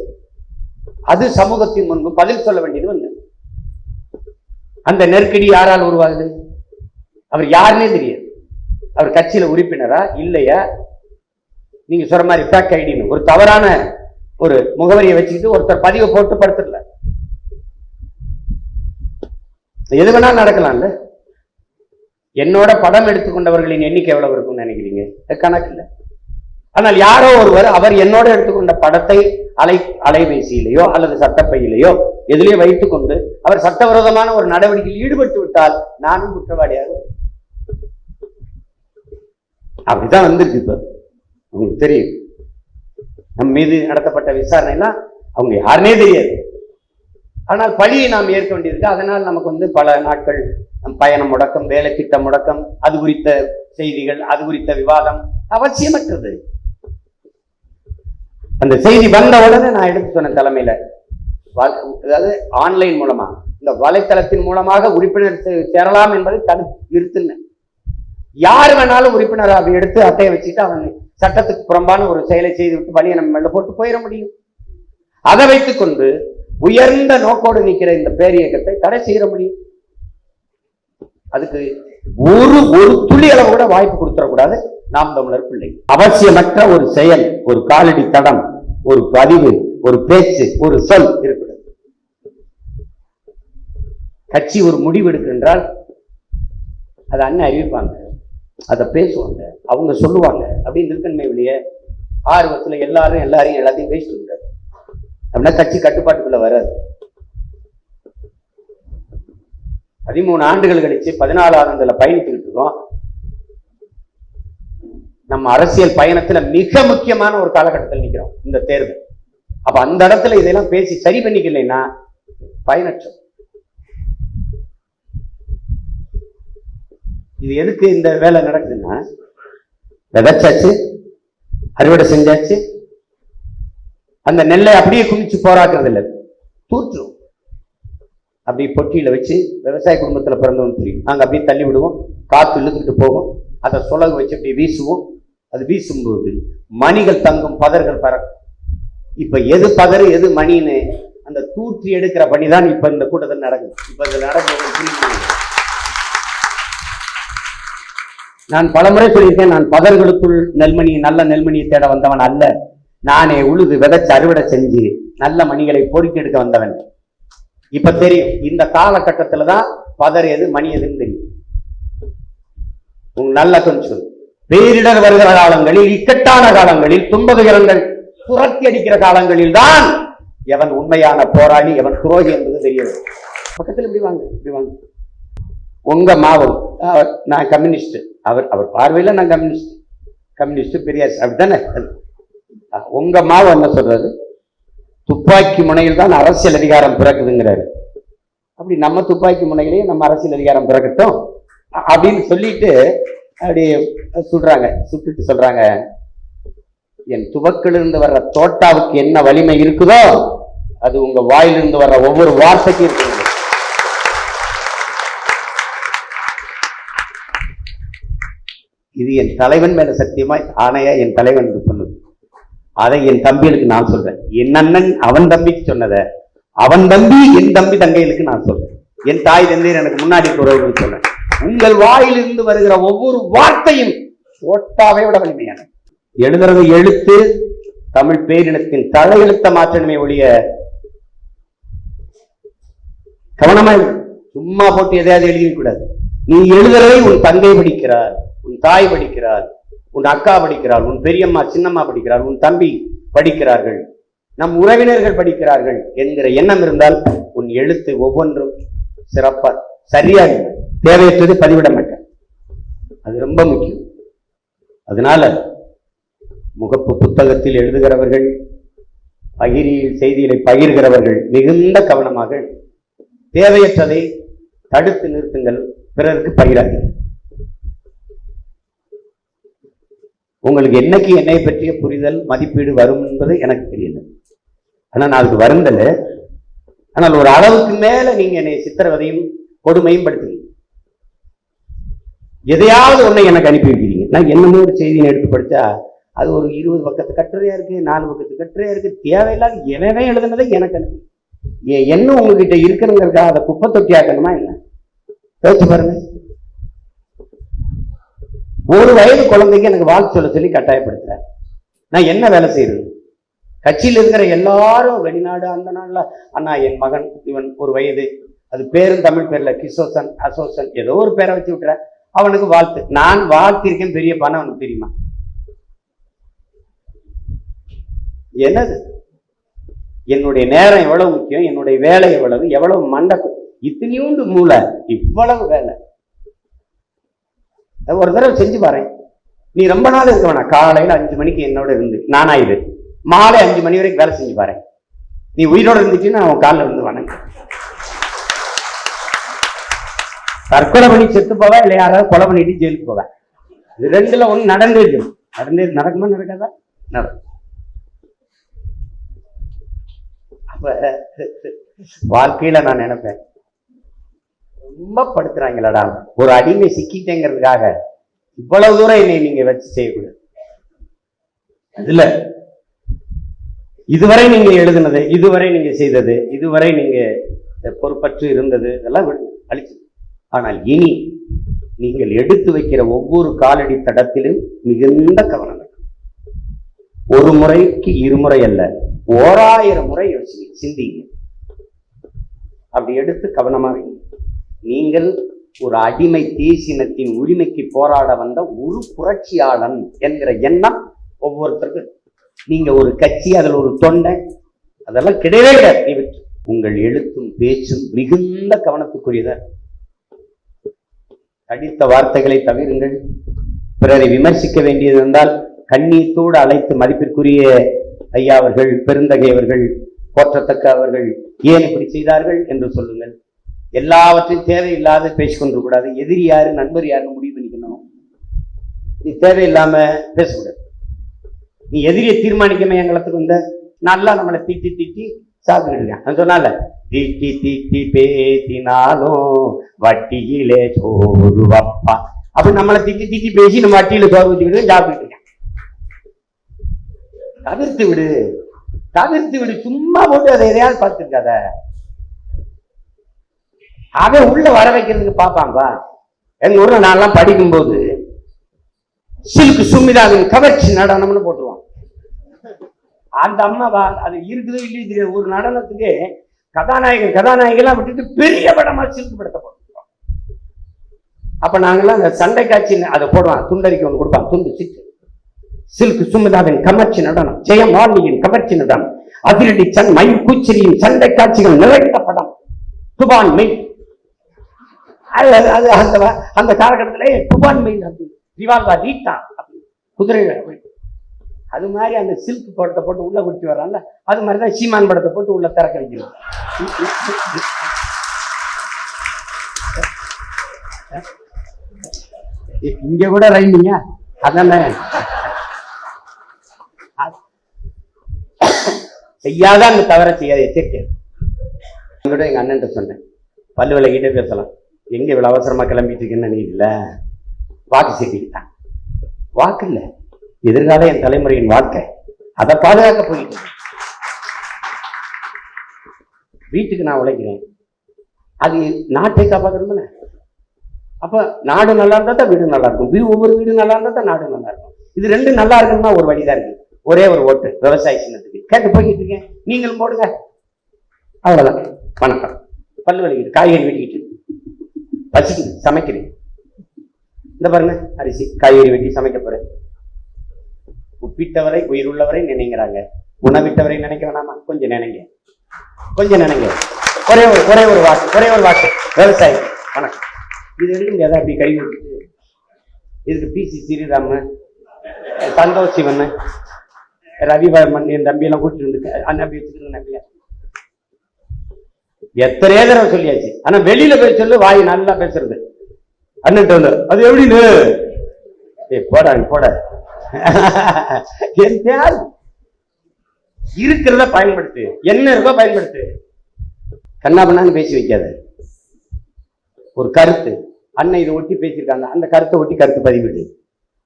அது சமூகத்தின் முன்பு பதில் சொல்ல வேண்டியது வந்து. அந்த நெருக்கடி யாரால் உருவாகுது? அவர் யாருன்னே தெரியாது. அவர் கட்சியில உறுப்பினரா இல்லையா? நீங்க சொல்ற மாதிரி ஃபேக் ஐடின்னு ஒரு தவறான ஒரு முகவரியை வச்சுக்கிட்டு ஒருத்தர் பதிவை போட்டு படுத்துடல. எது வேணாலும் நடக்கலாம்ல. என்னோட படம் எடுத்துக்கொண்டவர்களின் எண்ணிக்கை எவ்வளவு இருக்கும்னு நினைக்கிறீங்க? கணக்கு இல்லை. ஆனால் யாரோ ஒருவர் அவர் என்னோட எடுத்துக்கொண்ட படத்தை அலைபேசியிலேயோ அல்லது சட்டப்பையிலேயோ எதிலேயோ வைத்துக் கொண்டு அவர் சட்டவிரோதமான ஒரு நடவடிக்கையில் ஈடுபட்டு விட்டால் நானும் குற்றவாளியாக. அப்படிதான் வந்திருக்கு. இப்ப உங்களுக்கு தெரியும், நம் மீது நடத்தப்பட்ட விசாரணைனா அவங்க யாருன்னே தெரியாது. ஆனால் பழியை நாம் ஏற்க வேண்டியிருக்கு. அதனால் நமக்கு பல நாட்கள் பயணம் முடக்கம், வேலை திட்டம் முடக்கம், அது குறித்த செய்திகள், அது குறித்த விவாதம் அவசியமற்றது. அந்த செய்தி வந்த உடனே நான் எடுத்து சொன்னேன் தலைமையில, அதாவது ஆன்லைன் மூலமா இந்த வலைத்தளத்தின் மூலமாக உறுப்பினர் சேரலாம் என்பதை நிறுத்தினேன். யார் வேணாலும் உறுப்பினர் அப்படி எடுத்து அட்டையை வச்சுட்டு அவன் சட்டத்துக்கு புறம்பான ஒரு செயலை செய்து விட்டு வழியை நம்ம மேல போட்டு போயிட முடியும். அதை வைத்துக் கொண்டு உயர்ந்த நோக்கோடு நிற்கிற இந்த பேரியக்கத்தை தடை செய்ய முடியும். அதுக்கு ஒரு துளி அளவு கூட வாய்ப்பு கொடுத்துடக்கூடாது. நாம் தமிழர் பிள்ளை அவசியமற்ற ஒரு செயல், ஒரு காலடி தடம், ஒரு பதிவு, ஒரு பேச்சு, ஒரு சொல் இருக்கிறது. கட்சி ஒரு முடிவு எடுக்கின்றால் அதை அண்ணன் அறிவிப்பாங்க, அதை பேசுவாங்க, அவங்க சொல்லுவாங்க அப்படின்னு இருக்கணுமே வெளியே ஆர்வத்தில் எல்லாத்தையும் பேசிட்டு இருக்காரு. அப்படின்னா கட்சி கட்டுப்பாட்டுக்குள்ள வராது. 13 ஆண்டுகள் கழிச்சு 14ஆண்டுல பயணித்துக்கிட்டு இருக்கோம். நம்ம அரசியல் பயணத்துல மிக முக்கியமான ஒரு காலகட்டத்தில் நிற்கிறோம் இந்த தேர்தல். அப்ப அந்த இடத்துல இதெல்லாம் பேசி சரி பண்ணிக்கலைன்னா பயனற்ற. இது எதுக்கு இந்த வேலை நடக்குதுன்னா, விதைச்சாச்சு, அறுவடை செஞ்சாச்சு, அந்த நெல்லை அப்படியே குமிச்சு போராடுறது இல்லை, தூற்றுவோம். அப்படி பொட்டியில வச்சு விவசாய குடும்பத்துல பிறந்தவன் தெரியும், நாங்க அப்படியே தள்ளி விடுவோம், காத்து இழுத்துக்கிட்டு போகும், அதை சுலகு வச்சு அப்படி வீசுவோம். அது வீசும்போது மணிகள் தங்கும், பதர்கள் பறக்கும். இப்ப எது பதறு எது மணின்னு அந்த தூற்றி எடுக்கிற பணிதான் இப்ப இந்த கூட்டத்தில் நடக்குது. இப்ப இந்த நடக்குது. நான் பலமுறை சொல்லியிருக்கேன், நான் பதர்களுக்குள் நல்ல நெல்மணியை தேட வந்தவன் அல்ல. நானே உழுது விதைச்சு அறுவடை செஞ்சு நல்ல மணிகளை பொறுக்கி எடுக்க வந்தவன். இப்ப தெரியும், இந்த காலகட்டத்துலதான் பதர் எது மணி எதுன்னு தெரியும். நல்ல கொஞ்சம் பேரிடர் வருகிற காலங்களில், இக்கட்டான காலங்களில், துன்பதுயரங்கள் புரட்டி அடிக்கிற காலங்களில் தான் எவன் உண்மையான போராளி, எவன் துரோகி என்பது தெரிய வரும். பக்கத்தில் இப்படி வாங்க. உங்க மாவன், நான் கம்யூனிஸ்ட், அவர் பார்வையில நான் கம்யூனிஸ்ட் பெரியார் அப்படித்தானே. உங்க மாவு என்ன சொல்றாரு, துப்பாக்கி முனையில் தான் அரசியல் அதிகாரம் பிறக்குதுங்கிறாரு. அப்படி நம்ம துப்பாக்கி முனையிலேயே நம்ம அரசியல் அதிகாரம் பிறக்கட்டும் அப்படின்னு சொல்லிட்டு அப்படி சுட்டுட்டு சொல்றாங்க, என் துவக்கிலிருந்து வர்ற தோட்டாவுக்கு என்ன வலிமை இருக்குதோ அது உங்க வாயிலிருந்து வர்ற ஒவ்வொரு வார்த்தைக்கும் இருக்குது. இது என் தலைவன் மேல சத்தியமா ஆணையா என் தலைவன் சொன்னது. அதை என் தம்பிகளுக்கு நான் சொல்றேன். என் அண்ணன் அவன் தம்பிக்கு சொன்னதை அவன் தம்பி என் தம்பி தங்கைகளுக்கு நான் சொல்றேன். என் தாய் தந்தையர் எனக்கு முன்னாடி உறவுகள் சொல்றேன். உங்கள் வாயிலிருந்து வருகிற ஒவ்வொரு வார்த்தையும் ஓட்டாவை விட வலிமையான. எழுதுறது எழுத்து தமிழ் பேரினத்தின் தலையெழுத்த மாற்றணுமே ஒழிய கவனமா சும்மா போட்டு எதையாவது எழுதி கூடாது. நீ எழுதுறதை உன் தங்கை படிக்கிறார், உன் தாய் படிக்கிறார், உன் அக்கா படிக்கிறாள், உன் பெரியம்மா சின்னம்மா படிக்கிறாள், உன் தம்பி படிக்கிறார்கள், நம் உறவினர்கள் படிக்கிறார்கள் என்கிற எண்ணம் இருந்தால் உன் எழுத்து ஒவ்வொன்றும் சிறப்பா சரியாக தேவையற்றது பதிவிட மாட்டேன். அது ரொம்ப முக்கியம். அதனால முகப்பு புத்தகத்தில் எழுதுகிறவர்கள், பகிரியில் செய்திகளை பகிர்கிறவர்கள் மிகுந்த கவனமாக தேவையற்றதை தடுத்து நிறுத்துங்கள், பிறருக்கு பகிராது. உங்களுக்கு என்னைக்கு என்னை பற்றிய புரிதல் மதிப்பீடு வரும் என்பது எனக்கு தெரியல. ஆனா நான் அதுக்கு வருந்தல. ஆனால் ஒரு அளவுக்கு மேல நீங்க என்னை சித்திரவதையும் கொடுமையும் படுத்துறீங்க. எதையாவது ஒண்ணு எனக்கு அனுப்பி வைக்கிறீங்க. நான் என்னமோ ஒரு செய்தியை எடுத்து படிச்சா அது ஒரு 20 பக்கத்து கட்டுரையா இருக்கு, 4 பக்கத்து கட்டுரையா இருக்கு. தேவையில்லாத எனவே எழுதுனதை எனக்கு அனுப்பி என்ன உங்ககிட்ட இருக்கணுங்கிறக்கா அதை குப்பை தொட்டி ஆக்கணுமா என்ன? யோசிச்சு பாருங்க. ஒரு வயது குழந்தைக்கு எனக்கு வாழ்த்து சொல்ல சொல்லி கட்டாயப்படுத்துறேன். நான் என்ன வேலை செய்யறது? கட்சியில் இருக்கிற எல்லாரும் வெளிநாடு, அந்த நாள்ல அண்ணா என் மகன் இவன் ஒரு வயது, அது பேரும் தமிழ் பேர்ல கிஷோசன் அசோசன் ஏதோ ஒரு பேரை வச்சு விட்டுற, அவனுக்கு வாழ்த்து. நான் வாழ்த்திருக்கேன், பெரிய பணம் அவனுக்கு தெரியுமா? என்னது? என்னுடைய நேரம் எவ்வளவு முக்கியம், என்னுடைய வேலை எவ்வளவு மண்டபம், இத்தனையோண்டு மூளை, இவ்வளவு வேலை. ஒரு தடவை செஞ்சு பாரு. நீ ரொம்ப நாள் இருக்க வேணாம். காலையில 5 மணிக்கு என்னோட இருந்து நானாயிரு, மாலை 5 மணி வரைக்கும் வேலை செஞ்சு பாரு. நீ உயிரோட இருந்துச்சுன்னா அவன் காலில் இருந்து வணங்க. தற்கொலை பண்ணி செத்து போவா, இல்லை யாராவது கொலை பண்ணிட்டு ஜெயிலுக்கு போவேன். இது ரெண்டுல ஒண்ணு நடக்குமா நடக்காதா? நடக்கும். அப்ப வாழ்க்கையில நான் நினைப்பேன், ரொம்ப படுத்துறாங்களடா, ஒரு அடிமை சிக்கிட்டேங்கிறதுக்காக இவ்வளவு தூரம் என்னை நீங்க வச்சு செய்யக்கூடாது. அதுல இதுவரை நீங்க எழுதுனது, இதுவரை நீங்க செய்தது, இதுவரை நீங்க பொறுப்பற்று இருந்தது, இதெல்லாம் அழிச்சு. ஆனால் இனி நீங்கள் எடுத்து வைக்கிற ஒவ்வொரு காலடி தடத்திலும் மிகுந்த கவனம். ஒரு முறைக்கு இருமுறை அல்ல, 1000 முறை யோசிங்க, சிந்திங்க. அப்படி எடுத்து கவனமா வைங்க. நீங்கள் ஒரு அடிமை தேசினத்தின் உரிமைக்கு போராட வந்த ஒரு புரட்சியாளன் என்கிற எண்ணம் ஒவ்வொருத்தருக்கும். நீங்க ஒரு கட்சி, அதில் ஒரு தொண்டை, அதெல்லாம் கிடையவே கிடையாது. உங்கள் எழுத்தும் பேச்சும் மிகுந்த கவனத்துக்குரியதான். அடித்த வார்த்தைகளை தவிருங்கள். பிறரை விமர்சிக்க வேண்டியது இருந்தால் கண்ணீத்தோடு அழைத்து மதிப்பிற்குரிய ஐயா அவர்கள், பெருந்தகை அவர்கள், போற்றத்தக்க அவர்கள் ஏன் இப்படி செய்தார்கள் என்று சொல்லுங்கள். எல்லாவற்றையும் தேவையில்லாத பேசிக்கொண்டு கூடாது. எதிரி யாரு நண்பர் யாருன்னு முடிவு பண்ணிக்கணும். நீ தேவையில்லாம பேசக்கூடாது. நீ எதிரியை தீர்மானிக்காம எங்களத்துக்கு வந்த நல்லா நம்மளை திட்டி திட்டி சாப்பிட்டுருக்கேன் சொன்னால, திட்டி திட்டி பேசினாலும் வட்டியிலே சோறு வப்பா. அப்படி நம்மளை திட்டி திட்டி பேசி நம்ம வட்டியில சோறு வச்சுக்கிட்டு சாப்பிட்டு இருக்கேன். தவிர்த்து விடு, தவிர்த்து விடு. சும்மா போட்டு அதை எதையாவது பார்த்துருக்காத. அவன் உள்ள வர வைக்கிறதுக்கு பார்ப்பான்பா. எங்க ஊர்ல நான்லாம் படிக்கும்போது சில்க் சுமிதாவின் கவர்ச்சி நடனம்னு போட்டுருவான். அந்த அம்மாவா அது இருக்குதோ இல்லையோ தெரியாது, ஒரு நடனத்துக்கு கதாநாயகெல்லாம் விட்டுட்டு பெரிய படமா சில்க் படத்தை போட்டுருவான். அப்ப நாங்கெல்லாம் அந்த சண்டை காட்சி அதை போடுவான், துண்டறிக்கை ஒன்று கொடுப்பான், துண்டு சிட்டு. சில்க் சுமிதாவின் கவர்ச்சி நடனம், ஜெயமாலினியின் கவர்ச்சி நடனம், அதிரடி சன் மயில் கூச்சரியின் சண்டை காட்சிகள் நிறைந்த படம் துபான் மெய். அந்த காலகட்டத்திலே துபான் மெய் ரிவால்வா ரீட்டா குதிரை. அது மாதிரி அந்த சில்க் படத்தை போட்டு உள்ள குடிச்சு வர்றான்ல, அது மாதிரிதான் சீமான் படத்தை போட்டு உள்ள திறக்க வைக்கணும். இங்க கூட ரைமிங்க அதானே. செய்யாத அந்த தவற செய்யாத எச்சரிக்கை. எங்க அண்ணன் சொன்னேன், பல்லு விலகிட்டே பேசலாம். எங்க இவ்வளவு அவசரமா கிளம்பிட்டு இருக்கேன்னு நீ இல்ல, வாக்கு சீட்டிக்கிட்டான். வாக்கு இல்ல, எதிர்கால என் தலைமுறையின் வாழ்க்கை, அதை பாதுகாக்க போயிட்டு. வீட்டுக்கு நான் உழைக்கிறேன், அது நாட்டை காப்பாற்றணும்ல. அப்ப நாடு நல்லா இருந்தா தான் வீடு நல்லா இருக்கும், ஒவ்வொரு வீடு நல்லா இருந்தா தான் நாடு நல்லா இருக்கும். இது ரெண்டும் நல்லா இருக்குன்னா ஒரு வழிதான் இருக்கு. ஒரே ஒரு ஓட்டு விவசாய சின்னத்துக்கு கேட்டு போய்கிட்டு இருக்கேன், நீங்களும் போடுங்க. அவ்வளவுதான். வணக்கம். பல்லு வலிக்கிட்டு, காய்கறி வெட்டிக்கிட்டு, பசிக்குது, சமைக்கிறேன். இந்த பாருங்க, அரிசி காய்கறி வெட்டி சமைக்க போறேன். உப்பிட்டவரை உயிர் உள்ளவரை நினைக்கிறாங்க, உணவிட்டவரை நினைக்க வேணாமா? கொஞ்சம் நினைங்க, கொஞ்சம் நினைங்க. ஒரே ஒரு வாக்கு விவசாயி. வணக்கம். இது எடுக்க முடியாதா? அப்படி கை வச்சுட்டு இதுக்கு பிசி ஸ்ரீராம, சந்தோஷ் சிவன், ரவிவர்மன், என் தம்பியெல்லாம் கூட்டிட்டு வந்து அண்ணாப்பி வச்சுக்கிற நம்பியா எத்தனையோ தடவை சொல்லியாச்சு. ஆனா வெளியில போய் சொல்லு, வாய் நல்லா பேசுறது. அண்ணன் வந்து அது எப்படின்னு போட இருக்கிறத பயன்படுத்து, என்ன இருக்கோ பயன்படுத்து. கண்ணாபண்ணான்னு பேசி வைக்காத. ஒரு கருத்து அண்ணன் இதை ஒட்டி பேசியிருக்காங்க, அந்த கருத்தை ஒட்டி கருத்து பதிவிடு.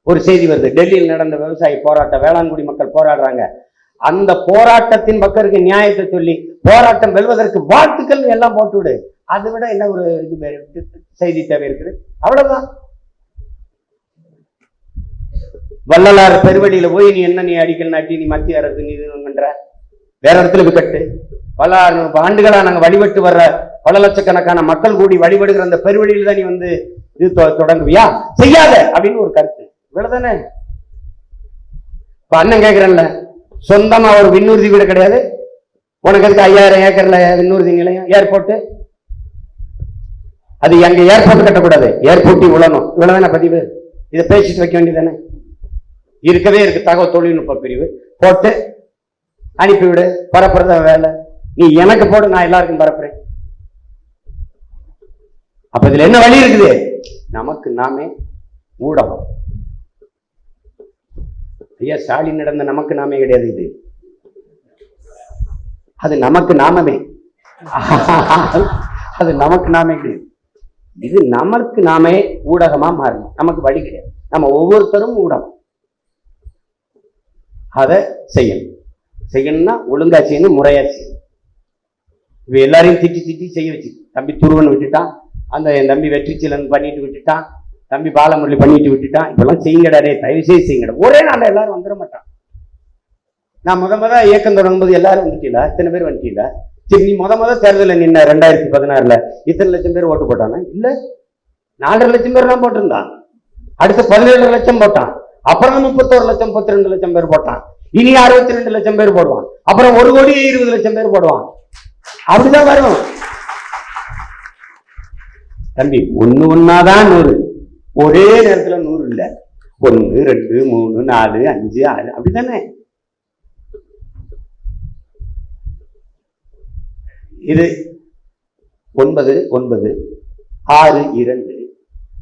ஒரு செய்தி வருது, டெல்லியில் நடந்த விவசாய போராட்டம், வேளாண்குடி மக்கள் போராடுறாங்க, அந்த போராட்டத்தின் மக்களுக்கு நியாயத்தை சொல்லி போராட்டம் வெல்வதற்கு வாழ்த்துக்கள் எல்லாம் போட்டு விடு. அதை விட என்ன ஒரு இது செய்தி தேவை இருக்குது? அவ்வளவுதான். வள்ளலார் பெருவழியில போய் நீ என்ன நீ அடிக்கல் நாட்டி நீ மத்திய அரசு நீ இதுன்ற வேற இடத்துல போய் கட்டு. பல ஆண்டுகளா நாங்க வழிபட்டு வர்ற பல லட்சக்கணக்கான மக்கள் கூடி வழிபடுகிற அந்த பெருவழியில தான் நீ வந்து இது தொடங்குவியா? செய்யாத அப்படின்னு ஒரு கருத்து. இவ்வளவுதானே. இப்ப அண்ணன் கேட்கிறேன்ல, சொந்தமா ஒரு விண்ணூர்தி வீடு கிடையாது உனக்கு, அதுக்கு 5000 ஏக்கர்ல விண்ணூர்தி நிலையம், ஏர்போர்ட். அது எங்க ஏர்போர்ட் கட்டக்கூடாது, ஏர்போர்ட் உழணும். இவ்வளவுதானே பதிவு. இதை பேசிட்டு வைக்க வேண்டியதானே. இருக்கவே இருக்கு தகவல் தொழில்நுட்ப பிரிவு, போட்டு அனுப்பிவிடு. பரப்புறத வேலை. நீ எனக்கு போடு, நான் எல்லாருக்கும் பரப்புறேன். அப்ப இதுல என்ன வழி இருக்குது? நமக்கு நாமே ஊடகம். ஐயா ஸ்டாலின் நடந்த நமக்கு நாமே கிடையாது. இது அது நமக்கு நாமமே. அது நமக்கு நாமே கிடையாது. இது நமக்கு நாமே ஊடகமா மாறணும். நமக்கு வழி கிடையாது. நம்ம ஒவ்வொருத்தரும் ஊடகம். அதை செய்யணும்னா ஒழுங்கா செய்யணும், முறையா செய்யணும். இவ எல்லாரையும் திட்டி செய்ய வச்சு, தம்பி துருவன் விட்டுட்டான், அந்த என் தம்பி வெற்றிச்சீலன் பண்ணிட்டு விட்டுட்டான், தம்பி பாலமுரளி பண்ணிட்டு விட்டுட்டான். இப்பெல்லாம் செய்யுங்கடாரே, தயவு செய்து செய்யுங்கடா. ஒரே நாள்ல எல்லாரும் வந்துட மாட்டான். நான் முத இயக்கம் தொடங்கும்போது எல்லாரும் வந்துட்டீங்களா? இத்தனை பேர் வந்துட்டீங்களா? சரி, நீ முத தேர்தலில் நின்ன 2016 இத்தனை லட்சம் பேர் ஓட்டு போட்டானா? இல்ல, 4.5 லட்சம் பேர் தான் போட்டிருந்தான். அடுத்து 17 லட்சம் போட்டான். அப்புறம் 31 லட்சம் 32 லட்சம் பேர் போட்டான். இனி 62 லட்சம் பேர் போடுவான். அப்புறம் 1,20 லட்சம் பேர் போடுவான். அப்படிதான் வரும் தம்பி. ஒன்னாதான் 100. ஒரே நேரத்துல 100 இல்ல. 1, 2, 3, 4, 5, 6 அப்படித்தானே? இது 9, 9, 6, 2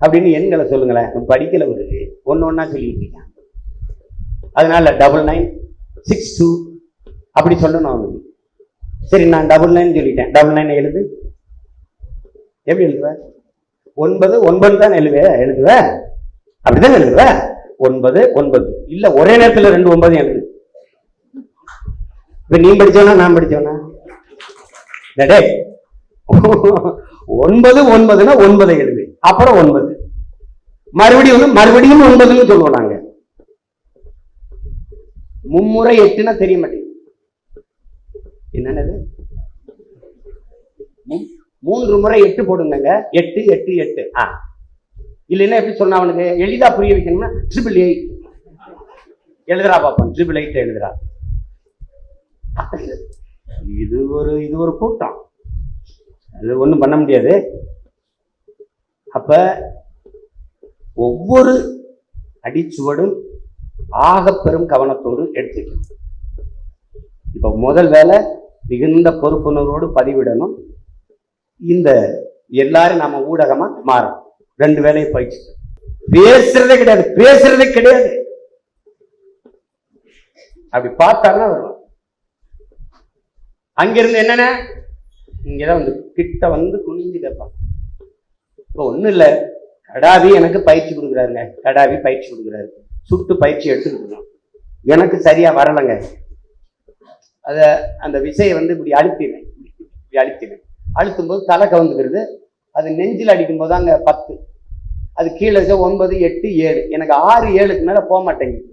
அப்படின்னு எண்களை சொல்லுங்களேன். படிக்கல வருது, ஒன்னா சொல்லிட்டு இருக்கான். அதனால 99, 62 அப்படி சொல்லணும் அவனுக்கு. சரி, நான் 99 சொல்லிட்டேன். 99 எழுது. எப்படி எழுதுவ? 9, 9 தான் எழுதுவ. அப்படிதான் எழுதுவ. 9, 9 இல்ல, ஒரே நேரத்துல 2 9 எழுது. இப்ப நீ படிச்சவனா நான் படிச்சவனா? 9, 9னா 9 எழுது. அப்புறம் 9 மறுபடியும் 9ன்னு சொல்லுவோம் நாங்க. மும்முறை 8னா தெரிய மாட்டேங்குது. என்னது? 3 முறை 8 போடுங்க. 8 8 8. இல்லைன்னா எப்படி சொன்ன அவனுக்கு எளிதா புரிய வைக்கணும்னா 888 எழுதுறா பாப்போம். 888 எழுதுறா. இது ஒரு கூட்டம். அது ஒண்ணும் பண்ண முடியாது. அப்ப ஒவ்வொரு அடிச்சுவடும் ஆகப்பெரும் கவனத்தோடு எடுத்துக்கணும். இப்ப முதல் வேலை மிகுந்த பொறுப்புணர்வோடு பதிவிடணும். இந்த எல்லாரும் நம்ம ஊடகமா மாறும். 2 வேலையை பயிற்சி. பேசுறதே கிடையாது. அப்படி பார்த்தாங்கன்னா வருவான். அங்கிருந்து என்னன்னா இங்கதான் வந்து கிட்ட வந்து குனிஞ்சு கேட்பான். இப்போ ஒண்ணும் இல்ல, கடாவி எனக்கு பயிற்சி கொடுக்குறாருங்க. கடாவி பயிற்சி கொடுக்குறாரு. சுட்டு பயிற்சி எடுத்துக்கிட்டு எனக்கு சரியா வரலைங்க. அந்த விசையை வந்து இப்படி அழுத்தினேன். அழுத்தும் போது தலை கவுந்துக்கிறது. அது நெஞ்சில் அடிக்கும் போது அங்க 10, அது கீழே இருக்க 9, 8, 7. எனக்கு 6, 7க்கு மேல போக மாட்டேங்குது.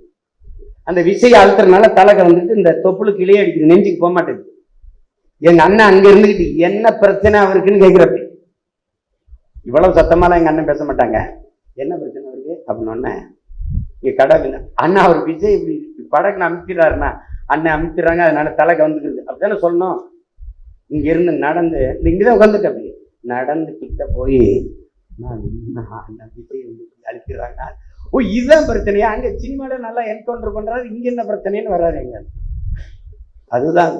அந்த விசையை அழுத்துறதுனால தலை கவுந்துட்டு இந்த தொப்புளுக்கு இளையே அடிக்குது, நெஞ்சுக்கு போக மாட்டேங்குது. எங்க அண்ணன் அங்க இருந்துகிட்டு என்ன பிரச்சனை அவருக்குன்னு கேட்கிறப்ப, இவ்வளவு சத்தமாலாம் எங்க அண்ணன் பேச மாட்டாங்க. என்ன பிரச்சனை அவருக்கு அப்படின்னு இங்க கடை அண்ணா அவர் விஜய் இப்படி படக்குன்னு அமுத்திடுறாருன்னா அண்ணன் அமுத்திடுறாங்க, அதனால தலை கவுந்துக்குது அப்படித்தானே சொல்லணும். இங்க இருந்து நடந்து இங்கதான் உட்காந்துட்டு அப்படி நடந்து கிட்ட போய் விஜய் அழிக்கிறாங்க. ஓ, இதுதான் பிரச்சனையா? அங்க சினிமால நல்லா என்கவுண்டர் பண்றாரு, இங்க என்ன பிரச்சனைன்னு வர்றாரு எங்க. அதுதான்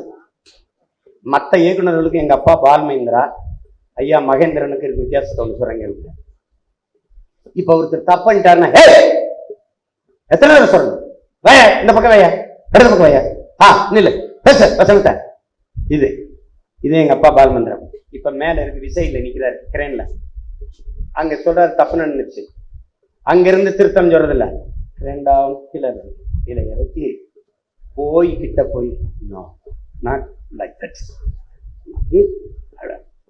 மற்ற இயக்குநர்களுக்கு எங்க அப்பா பால்மேந்திரா, ஐயா மகேந்திரனுக்கு இருக்கு வித்தியாசத்தை ஒன்று சொல்றேங்க. இப்ப ஒருத்தர் தப்பிட்டாருன்னா எத்தனை பேர் சொல்லணும்? வய இந்த பக்கம் வய, இடது பக்கம் வய, இல்ல பேச இது எங்க அப்பா பால்மேந்திரம். இப்ப மேல இருக்கு விசையில நிக்கிறாரு கிரேன்ல. அங்க சொல்றாரு தப்பு நடந்துச்சு. அங்க இருந்து திருத்தம் சொல்றது இல்ல, 2வது கீழே இறக்கி போய் கிட்ட போய்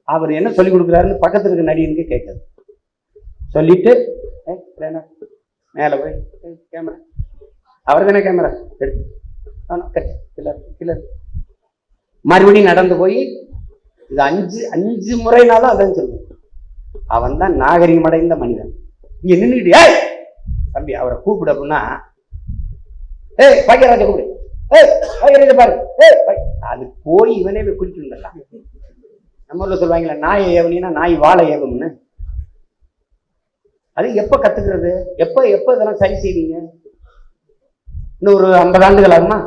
அவர் என்ன சொல்லி கொடுக்குறாருன்னு பக்கத்துல இருக்க நடிகனுக்கு கேட்காது. சொல்லிட்டு மேல போய் கேமரா, அவர் தானே கேமரா எடுத்து மறுபடியும் நடந்து போய் இது 5 முறைனாலும் அதான் சொல்லுவோம். அவன் தான் நாகரிகம் அடைந்த மனிதன். இங்க நின்றுட்டு தம்பி அவரை கூப்பிடு அப்படின்னா, பாக்கியராஜ கூப்பிடு, பாக்கியராஜ பாரு, அது போய் இவனே போய் குளிச்சு வந்துடலாம். நம்ம ஊர்ல சொல்லுவாங்களே நாயை ஏவனின்னா நாய் வாழை ஏவம்னு. அது எப்ப கத்துக்கிறது? எப்ப இதெல்லாம் சரி செய்வீங்க? இன்னும் ஒரு 50 ஆண்டுகள் ஆகுமா?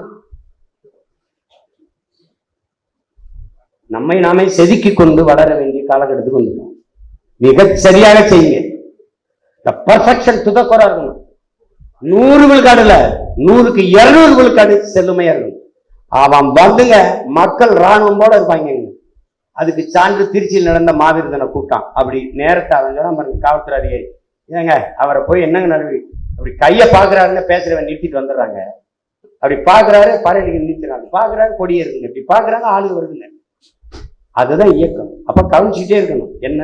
நம்மை நாமே செதுக்கி கொண்டு வளர வேண்டிய காலகட்டத்துக்கு வந்துட்டோம். மிக சரியாக செய்யுங்க. பர்ஃபெக்ஷன் துதக்குறா இருக்கணும். 100 விழுக்காடுல 100க்கு 200 விழுக்காடு செல்லுமையா இருக்கணும். அவன் வந்துங்க மக்கள் ராணுவம் போல இருப்பாங்க. அதுக்கு சான்று திருச்சியில் நடந்த மாவீரதன கூட்டம். அப்படி நேரத்தை அவன் சொன்னா பாருங்க, காவல்துறை அதிகாரி, ஏங்க அவரை போய் என்னங்க நடவடிக்கை, அப்படி கையை பாக்குறாருன்னு பேசுறவன் நிறுத்திட்டு வந்துடுறாங்க. அப்படி பாக்குறாரு, பறையடிக்க நிறுத்துறாங்க, பாக்குறாரு கொடியே இருக்குங்க, இப்படி பாக்குறாங்க ஆளு வருதுங்க. அதுதான் இயக்கம். அப்ப கவனிச்சுட்டே இருக்கணும். என்ன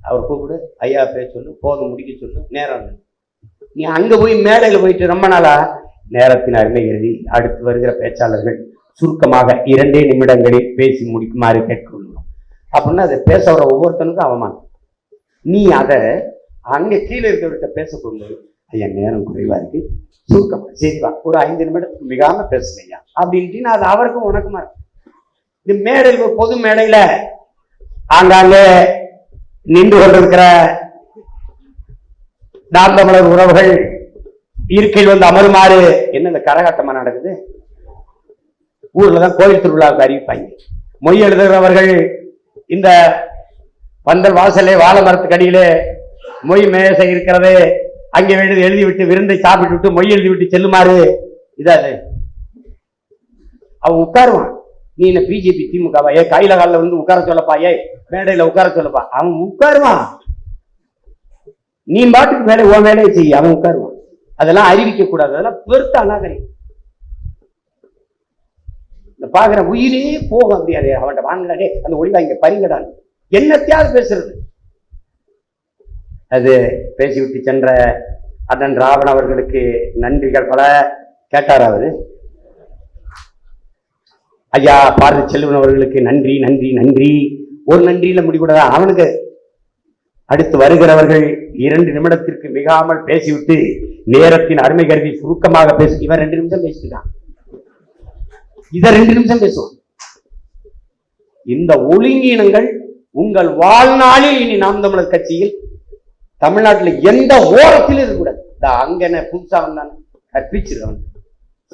அவர் கூப்பிடு, ஐயா பேச சொல்லு, போதும் முடிக்க சொல்லு, நேரம். நீ அங்க போய் மேடையில போயிட்டு ரொம்ப நாளா நேரத்தின் அருமை கருதி அடுத்து வருகிற பேச்சாளர்கள் சுருக்கமாக 2 நிமிடங்களில் பேசி முடிக்குமாறு கேட்கணும் அப்படின்னா அதை பேச வர ஒவ்வொருத்தனுக்கும் அவமானம். நீ அதை அங்க கீழே இருக்கிறவர்கிட்ட பேச போகும்போது, ஐயா நேரம் குறைவா இருக்கு, சுருக்கமா சரிவா ஒரு 5 நிமிடத்துக்கு மிகாம பேசுனையா அப்படின்ட்டு அது அவருக்கும் உனக்குமா இருக்கு. இது மேடையில், பொது மேடையில ஆங்காங்கே நின்று கொண்டிருக்கிற நாம் தமிழர் உறவுகள் இருக்கையில் வந்து அமருமாறு என்ன இந்த கரகாட்டமா நடக்குது. ஊர்லதான் கோயில் திருவிழாவுக்கு அறிவிப்பாங்க. மொய் எழுதுகிறவர்கள் இந்த பந்தல் வாசலே வாழை மரத்துக்கு அடியிலே மொய் மேசை இருக்கிறது, அங்கே வேண்டியது எழுதிவிட்டு விருந்தை சாப்பிட்டு விட்டு மொய் எழுதிவிட்டு செல்லுமாறு. இதாது அவன் உட்காருவான். நீ என்ன பிஜேபி திமுகவா, ஏ கையில காலில் வந்து உட்கார சொல்லப்பா, ஏ மேடையில உட்கார சொல்லப்பா. அவன் உட்காருவான். நீ பாட்டுக்கு மேலே உன் வேலையை செய்ய, அவன் உட்காருவான். அதெல்லாம் அறிவிக்க கூடாது. அதெல்லாம் பெருத்த அநாகரிகம். பாக்குற உயிரே போகும். அப்படியாது அவன்கிட்ட வாங்கடே, அந்த ஒளிவாங்க பறிங்கடான் என்னத்தையாவது பேசுறது. அது பேசிவிட்டு சென்ற அண்ணன் ராவணன் அவர்களுக்கு நன்றிகள் பல கேட்டார். அவரு ஐயா பாரதி செல்வன் அவர்களுக்கு நன்றி நன்றி நன்றி. ஒரு நன்றியில முடிக்கூடாதா அவனுக்கு. அடுத்து வருகிறவர்கள் 2 நிமிடத்திற்கு மிகாமல் பேசிவிட்டு நேரத்தின் அருமை கருதி சுருக்கமாக பேச. இவன் 2 நிமிஷம் பேசிட்டான், இத 2 நிமிஷம் பேசுவான். இந்த ஒழுங்கீனங்கள் உங்கள் வாழ்நாளில் இனி நாம் தமிழர் கட்சியில் தமிழ்நாட்டில் எந்த ஓரத்தில் இருக்கக்கூடாது. அங்க புதுசா வந்தான கற்பிச்சிருவன்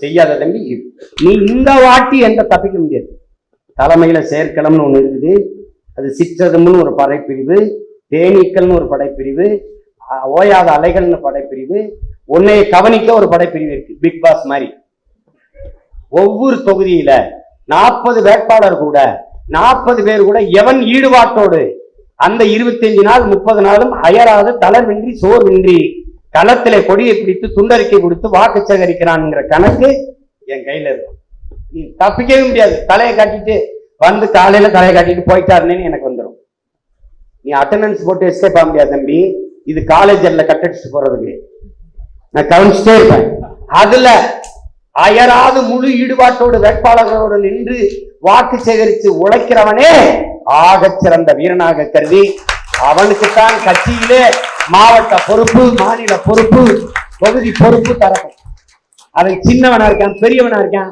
செய்யாத தம்பி. நீ இந்த வாட்டி எந்த தப்பிக்க முடியாது. தலைமையில செயற்களம்னு ஒண்ணு இருக்குது, அது சிற்றதம்னு ஒரு படைப்பிரிவு, தேனீக்கள்னு ஒரு படைப்பிரிவு, ஓயாத அலைகள்னு படைப்பிரிவு, உன்னைய கவனிக்க ஒரு படைப்பிரிவு இருக்கு. பிக் பாஸ் மாதிரி ஒவ்வொரு தொகுதியில 40 வேட்பாளர் கூட 40 பேர் கூட எவன் ஈடுபாட்டோடு அந்த 25 நாள் 30 நாளும் அயராது தளர்வின்றி சோர்வின்றி களத்திலே கொடியை பிடித்து துண்டறிக்கை கொடுத்து வாக்கு சேகரிக்கிறான்ங்கிற கணக்கு என் கையில இருக்கும். நீ தப்பிக்கவே முடியாது. தலையை காட்டிட்டு வந்து காலையில தலையை காட்டிட்டு போயிட்டாருன்னு எனக்கு வந்துடும். நீ அட்டண்டன்ஸ் போட்டு எஸ்கேப் ஆக முடியாது தம்பி. இது காலேஜ்ல கட்டடிச்சு போறதுக்கு நான் கவனிச்சுட்டே இருப்பேன். அதுல அயராது முழு ஈடுபாட்டோடு வேட்பாளர்களோடு நின்று வாக்கு சேகரித்து உழைக்கிறவனே ஆகச் சிறந்த வீரனாக கருதி அவனுக்குத்தான் கட்சியிலே மாவட்ட பொறுப்பு, மாநில பொறுப்பு, தொகுதி பொறுப்பு தரணும். அதை சின்னவனா இருக்கான், பெரியவனா இருக்கான்,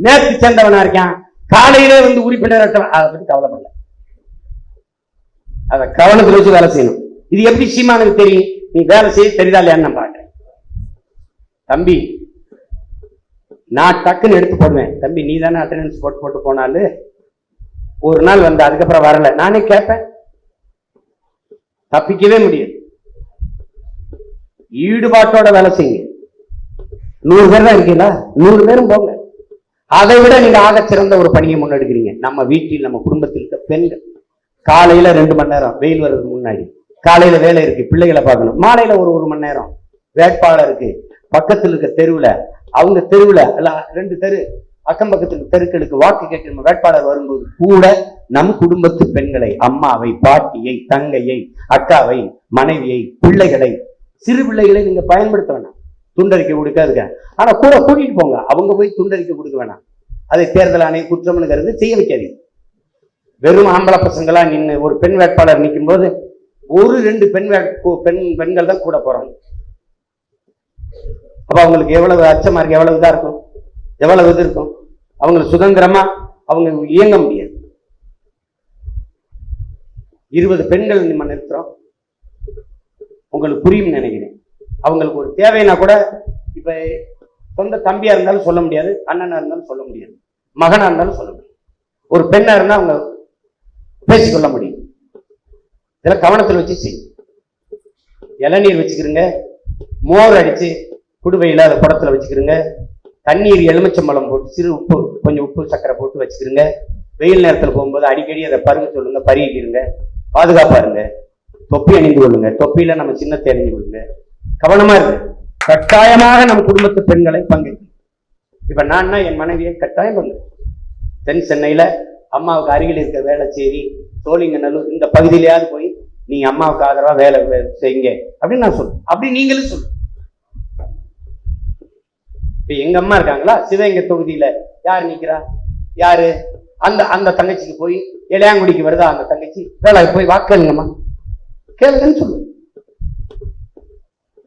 நேற்று சேர்ந்தவனா இருக்கான், காலையிலே வந்து உறுப்பினர் அதை பத்தி கவலைப்படல. அதை கவனத்தில் வச்சு வேலை செய்யணும். இது எப்படி சீமானுக்கு தெரியும்? நீ வேலை செய்ய தெரியுதா இல்லையான்னு நான் பாக்குறேன். தம்பி நான் டக்குன்னு எடுத்து போடுவேன். தம்பி நீ தானே அட்டெண்டன்ஸ் போட்டு போனாலும் ஒரு நாள் வந்து அதுக்கப்புறம் வரல, நானே கேட்பேன். தப்பிக்கவே முடியாது. ஈடுபாட்டோட வேலை செய்யுங்க. 100 பேர் தான் இருக்கீங்களா, 100 பேரும் போங்க. அதை விட நீங்க ஆக சிறந்த ஒரு பணியை முன்னெடுக்கிறீங்க. நம்ம வீட்டில் நம்ம குடும்பத்தில் இருக்க பெண்கள் காலையில 2 மணி நேரம் வெயில் வர்றதுக்கு முன்னாடி காலையில வேலை இருக்கு, பிள்ளைகளை பார்க்கணும். மாலையில ஒரு மணி நேரம் வேட்பாளருக்கு பக்கத்தில் இருக்க தெருவுல, அவங்க தெருவுல 2 தெரு அக்கம் பக்கத்துக்கு தெருக்களுக்கு வாக்கு கேட்கிற வேட்பாளர் வரும்போது கூட நம் குடும்பத்து பெண்களை, அம்மாவை, பாட்டியை, தங்கையை, அக்காவை, மனைவியை, பிள்ளைகளை, சிறு பிள்ளைகளை நீங்க பயன்படுத்த வேணாம். துண்டறிக்கை கொடுக்காதுங்க. ஆனா கூட கூட்டிட்டு போங்க. அவங்க போய் துண்டறிக்கை கொடுக்க வேணாம். அதை தேர்தல் ஆணையம் குற்றம்னு கருது செய்ய வைக்காதீங்க. வெறும் ஆம்பளை பசங்களா நின்று ஒரு பெண் வேட்பாளர் நிற்கும் போது 1-2 பெண்கள் தான் கூட போறாங்க. அப்ப அவங்களுக்கு எவ்வளவு அச்சமா இருக்கு, எவ்வளவு இதா இருக்கும், எவ்வளவு இது இருக்கும். அவங்களுக்கு சுதந்திரமா அவங்க இயங்க முடியாது. 20 பெண்கள் நம்ம நிறுத்துறோம். உங்களுக்கு புரியும் நினைக்கிறேன். அவங்களுக்கு ஒரு தேவைன்னா கூட இப்ப சொந்த தம்பியா இருந்தாலும் சொல்ல முடியாது, அண்ணனா இருந்தாலும் சொல்ல முடியாது, மகனா இருந்தாலும் சொல்ல முடியாது. ஒரு பெண்ணா இருந்தா அவங்க பேசிக்கொள்ள முடியும். இதெல்லாம் கவனத்தில் வச்சு செய்யும். இளநீர் வச்சுக்கிறீங்க, மோர் அடிச்சு குடுவையில அதை குடத்துல வச்சுக்கிறீங்க, தண்ணீர் எலுமிச்சம்பழம் போட்டு சிறு உப்பு கொஞ்சம் உப்பு சக்கரை போட்டு வச்சுக்கிருங்க. வெயில் நேரத்தில் போகும்போது அடிக்கடி அதை பருக சொல்லுங்க, பருகிக்கிருங்க, பாதுகாப்பா இருங்க. தொப்பி அணிந்து கொள்ளுங்க, தொப்பியில நம்ம சின்னத்தை அணிந்து கொள்ளுங்க, கவனமா இருக்கு. கட்டாயமாக நம்ம குடும்பத்து பெண்களை பங்கேற்கும். இப்ப நான் என் மனைவியை கட்டாயம் பங்கு தென் சென்னையில அம்மாவுக்கு அருகில் இருக்க வேளச்சேரி, சோழிங்கநல்லூர் இந்த பகுதியிலேயாவது போய் நீங்க அம்மாவுக்கு ஆதரவா வேலை செய்யுங்க அப்படின்னு நான் சொல்றேன். அப்படி நீங்களும் சொல்லு. இப்ப எங்க அம்மா இருக்காங்களா சிவகங்கை தொகுதியில யாரு நிக்கிறா, யாரு அந்த அந்த தங்கச்சிக்கு போய் இளையாங்குடிக்கு வருதா அந்த தங்கச்சி, வேலை போய் வாக்குங்கம்மா கேளுங்கன்னு சொல்லு.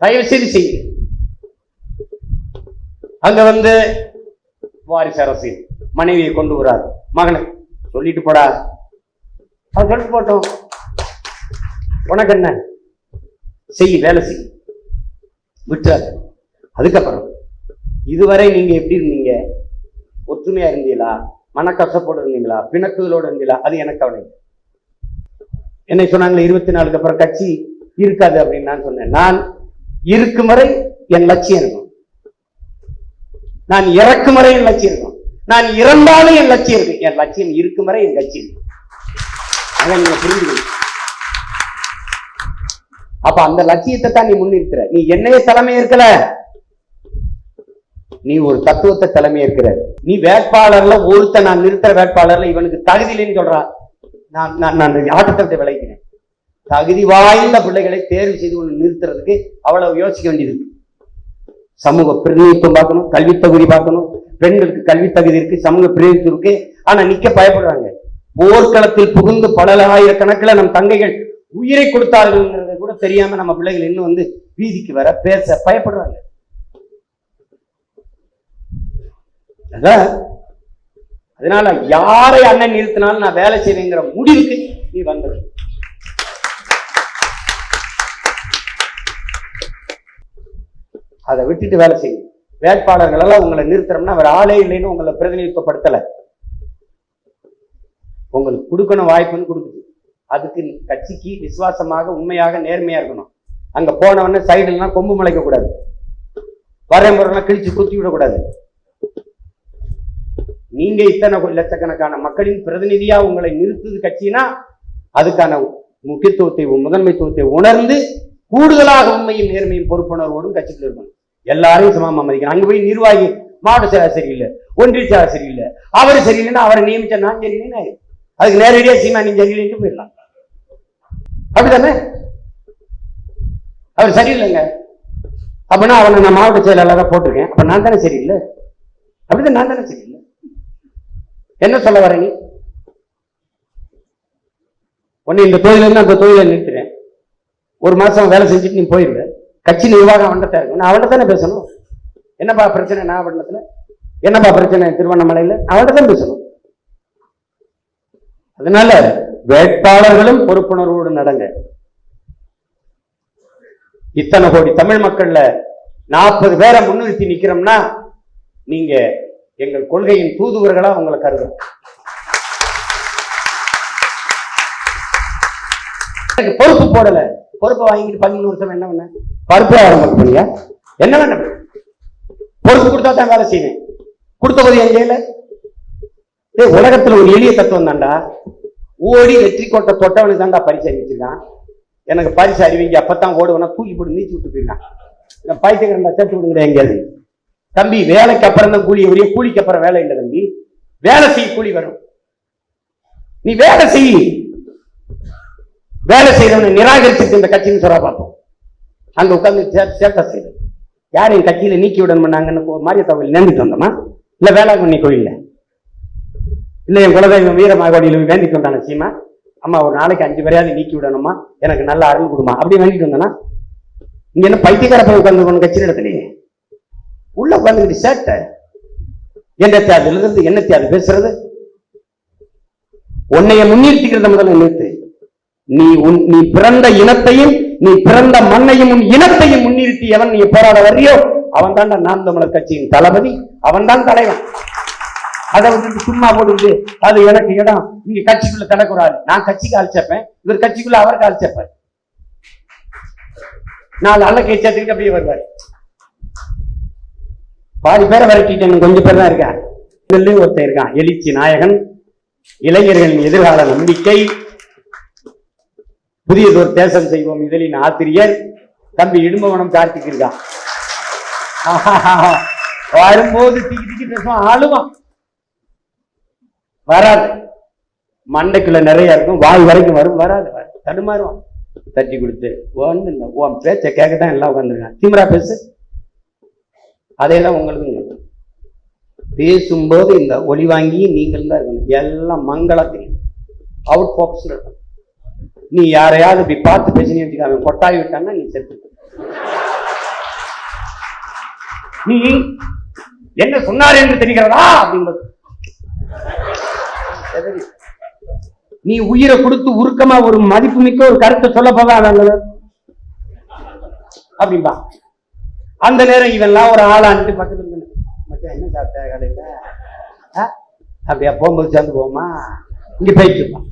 தயவு செய்து செய்யுங்க. அங்க வந்து வாரிசு அரசியல் மனைவியை கொண்டு வராது, மகனை சொல்லிட்டு போடா, அவன் சொல்லிட்டு போட்டோம், உனக்கு என்ன செய், வேலை செய், விட்டுறாரு. அதுக்கப்புறம் இதுவரை நீங்க எப்படி இருந்தீங்க, ஒற்றுமையா இருந்தீங்களா, மனக்கசப்போடு இருந்தீங்களா, பிணக்குகளோடு இருந்தீங்களா, அது எனக்கு கவலை. என்னை சொன்னாங்களே 24 அப்புறம் கட்சி இருக்காது அப்படின்னு நான் சொன்னேன். நான் இருக்கும் வரை என் லட்சியம் இருக்கும், நான் இறக்கும் வரை என் லட்சியம் இருக்கும், நான் இறந்தாலும் என் லட்சியம் இருக்கு. என் லட்சியம் இருக்கும் வரை என் லட்சியம் இருக்கும். அதை நீங்க புரிஞ்சுக்கணும். அப்ப அந்த லட்சியத்தை தான் நீ முன்னிறுத்துற. நீ என்னைய தலைமை இருக்கல, நீ ஒரு தத்துவத்தை தலைமை இருக்கிற. நீ வேட்பாளர்ல ஒருத்த நான் நிறுத்துற வேட்பாளர்ல இவனுக்கு தகுதி இல்லைன்னு சொல்றா, நான் ஆட்டத்தை விளைக்கிறேன். தகுதி வாய்ந்த பிள்ளைகளை தேர்வு செய்து கொண்டு நிறுத்துறதுக்கு அவ்வளவு யோசிக்க வேண்டியது இருக்கு. சமூக பிரதிநிதித்துவம் பார்க்கணும், கல்வி தகுதி பார்க்கணும், பெண்களுக்கு கல்வி தகுதி இருக்கு, சமூக பிரதிநிதித்துவம் இருக்கு. ஆனா நிக்க பயப்படுறாங்க. போர்க்களத்தில் புகுந்து பல ஆயிரக்கணக்கில் நம் தங்கைகள் உயிரை கொடுத்தார்கள் கூட தெரியாம நம்ம பிள்ளைகள் இன்னும் வந்து வீதிக்கு வர பேச பயப்படுறாங்க. அதனால யாரை அண்ணன் நிறுத்தினாலும் நான் வேலை செய்வேங்கிற முடிவுக்கு நீ வந்துடு. அதை விட்டுட்டு வேலை செய்யும். வேட்பாளர்கள் எல்லாம் உங்களை நிறுத்துறோம்னா அவர் ஆளே இல்லைன்னு உங்களை பிரதிநிதித்துவப்படுத்தல, உங்களுக்கு கொடுக்கணும் வாய்ப்புன்னு கொடுக்குது. அதுக்கு கட்சிக்கு விசுவாசமாக உண்மையாக நேர்மையா இருக்கணும். அங்க போனவொடனே சைடுலாம் கொம்பு முளைக்க கூடாது, வரம்புறலாம் கிழிச்சு குத்தி விடக்கூடாது. நீங்க இத்தனை லட்சக்கணக்கான மக்களின் பிரதிநிதியா உங்களை நிறுத்துது கட்சினா அதுக்கான முக்கியத்துவத்தை முதன்மைத்துவத்தை உணர்ந்து கூடுதலாக உண்மையும் நேர்மையும் பொறுப்புணர்வோடும் கட்சிக்குள்ள இருக்கணும். எல்லாரையும் சமமா மதிக்கணும். அங்க போய் நிர்வாகி மாவட்ட செயலர் சரியில்லை, ஒன்றிய செயலர் சரியில்லை, அவரு சரியில்லைன்னா அவரை நியமிச்ச நான் சரியில்லைன்னு அதுக்கு நேரடியா சீமா நீ சரியில்லைன்னு போயிடலாம். அப்படித்தானே? அவர் சரியில்லைங்க அப்படின்னா அவனை நான் மாவட்ட செயலாளராக போட்டிருக்கேன், அப்ப நான் தானே சரியில்லை? அப்படிதான் நான் தானே சரியில்லை? என்ன சொல்ல வர நீ? ஒன்னு இந்த தொழில இருந்து அந்த தொழிலை நிறுத்துறேன், ஒரு மாசம் வேலை செஞ்சுட்டு நீ போயிருவ, கட்சி நிர்வாகம் அவன்கிட்ட இருக்கும், நான் அவன்கிட்ட தானே பேசணும். என்னப்பா பிரச்சனை நாகப்பட்டினத்துல, என்னப்பா பிரச்சனை திருவண்ணாமலையில, அவன்கிட்ட தான் பேசணும். அதனால வேட்பாளர்களும் பொறுப்புணர்வோடு நடங்க. இத்தனை கோடி தமிழ் மக்கள்ல 40 பேரை முன்னிறுத்தி நிக்கிறோம்னா நீங்க எங்கள் கொள்கையின் தூதுவர்களா உங்களை கருதும். பொறுப்பு போடல, பொறுப்பை வாங்கிட்டு 13 வருஷம் என்ன பண்ண, பருப்பு ஆரம்பம் பண்ணியா என்ன பண்ண? பொறுப்பு கொடுத்தா தான் வேலை செய்வேன், கொடுத்த போது என் கையில. உலகத்துல ஒரு எளிய தத்துவம் தாண்டா, ஓடி வெற்றி கோட்டை தொட்டவனுக்கு தாண்டா பரிசு அறிவிச்சிருக்கான். எனக்கு பரிசு அறிவிங்க அப்பதான் ஓடுவனா தூக்கி போட்டு நீச்சு விட்டு போயிருக்கான். பைத்தியக்காரன்டா சேர்த்து விடுங்க எங்கேயாவது. தம்பி வேலைக்கு அப்புறம் தான் கூலி வரையும், கூலிக்கு அப்புறம் வேலை இல்லை தம்பி, வேலை செய்ய கூலி வரும். நீ வேலை செய், வேலை செய்யறவனை நிராகரிச்சுட்டு இந்த கட்சின்னு சொல்ல பார்ப்போம். அங்க உட்கார்ந்து சேட்டை செய்ய யாரையும் கட்சியில நீக்கி விடணும்னாங்கன்னு மாரிய தகவல் நேர்ந்துட்டு வந்தோமா, இல்ல வேளாங்கண்ணி கோயில்ல, இல்ல என் குலதெய்வம் வீரமாகோடியில் வேண்டிட்டு வந்தான சீமா, அம்மா ஒரு நாளைக்கு 5 பேரையாவது நீக்கி விடணுமா, எனக்கு நல்ல அருள் கொடுமா அப்படி வேண்டிட்டு வந்தானா, இங்க என்ன பைத்தியக்கார உட்கார்ந்து கட்சி இடத்துலயே உள்ள உட்கார்ந்துக்கிட்டு சேட்டை என்னத்தையாது எழுதுறது, என்னத்தையாது பேசுறது. உன்னைய முன்னிறுத்திக்கிறத முதல்ல நிறுத்து. நீ பிறந்த இனத்தையும் நீ பிறந்த மண்ணையும் உன் இனத்தையும் முன்னிறுத்தி எவன் நீ போராட வர்றியோ அவன் தான் நாம் தமிழர் கட்சியின் தளபதி, அவன் தான் தலைவன். அதை விட்டு சும்மா போட்டு அது எனக்கு இடம், இங்க கட்சிக்குள்ள தலைக்குறாரு, நான் கட்சிக்கு ஆள் சேர்ப்பேன், இவர் கட்சிக்குள்ள அவருக்கு ஆள் சேர்ப்பார், நான் நல்ல கை சேர்த்துக்கிட்டு அப்படியே வருவார். பாதி பேரை விரட்டிட்டேன், கொஞ்சம் பேர் தான் இருக்கான். ஒருத்தன் இருக்கான், எழுச்சி நாயகன், இளைஞர்களின் எதிர்கால நம்பிக்கை, புதியதொரு தேசம் செய்வோம் இதழின் ஆசிரியர் தம்பி இடும்பவனம் கார்த்திக் இருக்கான். வரும்போது திக்கி திக்கி பேசுவான், ஆளுவான். வராது, மண்டைக்குள்ள நிறைய இருக்கும், வாய் வரைக்கும் வரும், வராது, தடுமாறுவான். தட்டி கொடுத்து ஒண்ணு இல்லை, உன் பேச்ச கேட்கத்தான் எல்லாம் உட்காந்துருக்கான். திமிரா பேசு, அதையெல்லாம் உங்களுக்கு பேசும்போது இந்த ஒளி வாங்கி நீங்கள் தான் இருக்கணும். எல்லாம் மங்களா தெரியும், அவுட் பாக்ஸ் இருக்கணும். நீ யாரையாவது இப்படி பார்த்து பேசினு அவன் கொட்டாய் விட்டான்னா நீ செத்து. நீ என்ன சொன்னார் என்று தெரிகிறதா அப்படின்பது. நீ உயிரை கொடுத்து உருக்கமா ஒரு மதிப்புமிக்க ஒரு கருத்தை சொல்ல போதான் அப்படின்பா. அந்த நேரம் இவெல்லாம் ஒரு ஆளான்ட்டு பக்கத்துல என்ன சாப்பிட்ட கடையில அப்படியா போகும்போது சேர்ந்து போவோமா, இங்க போயிட்டு இருப்பான்.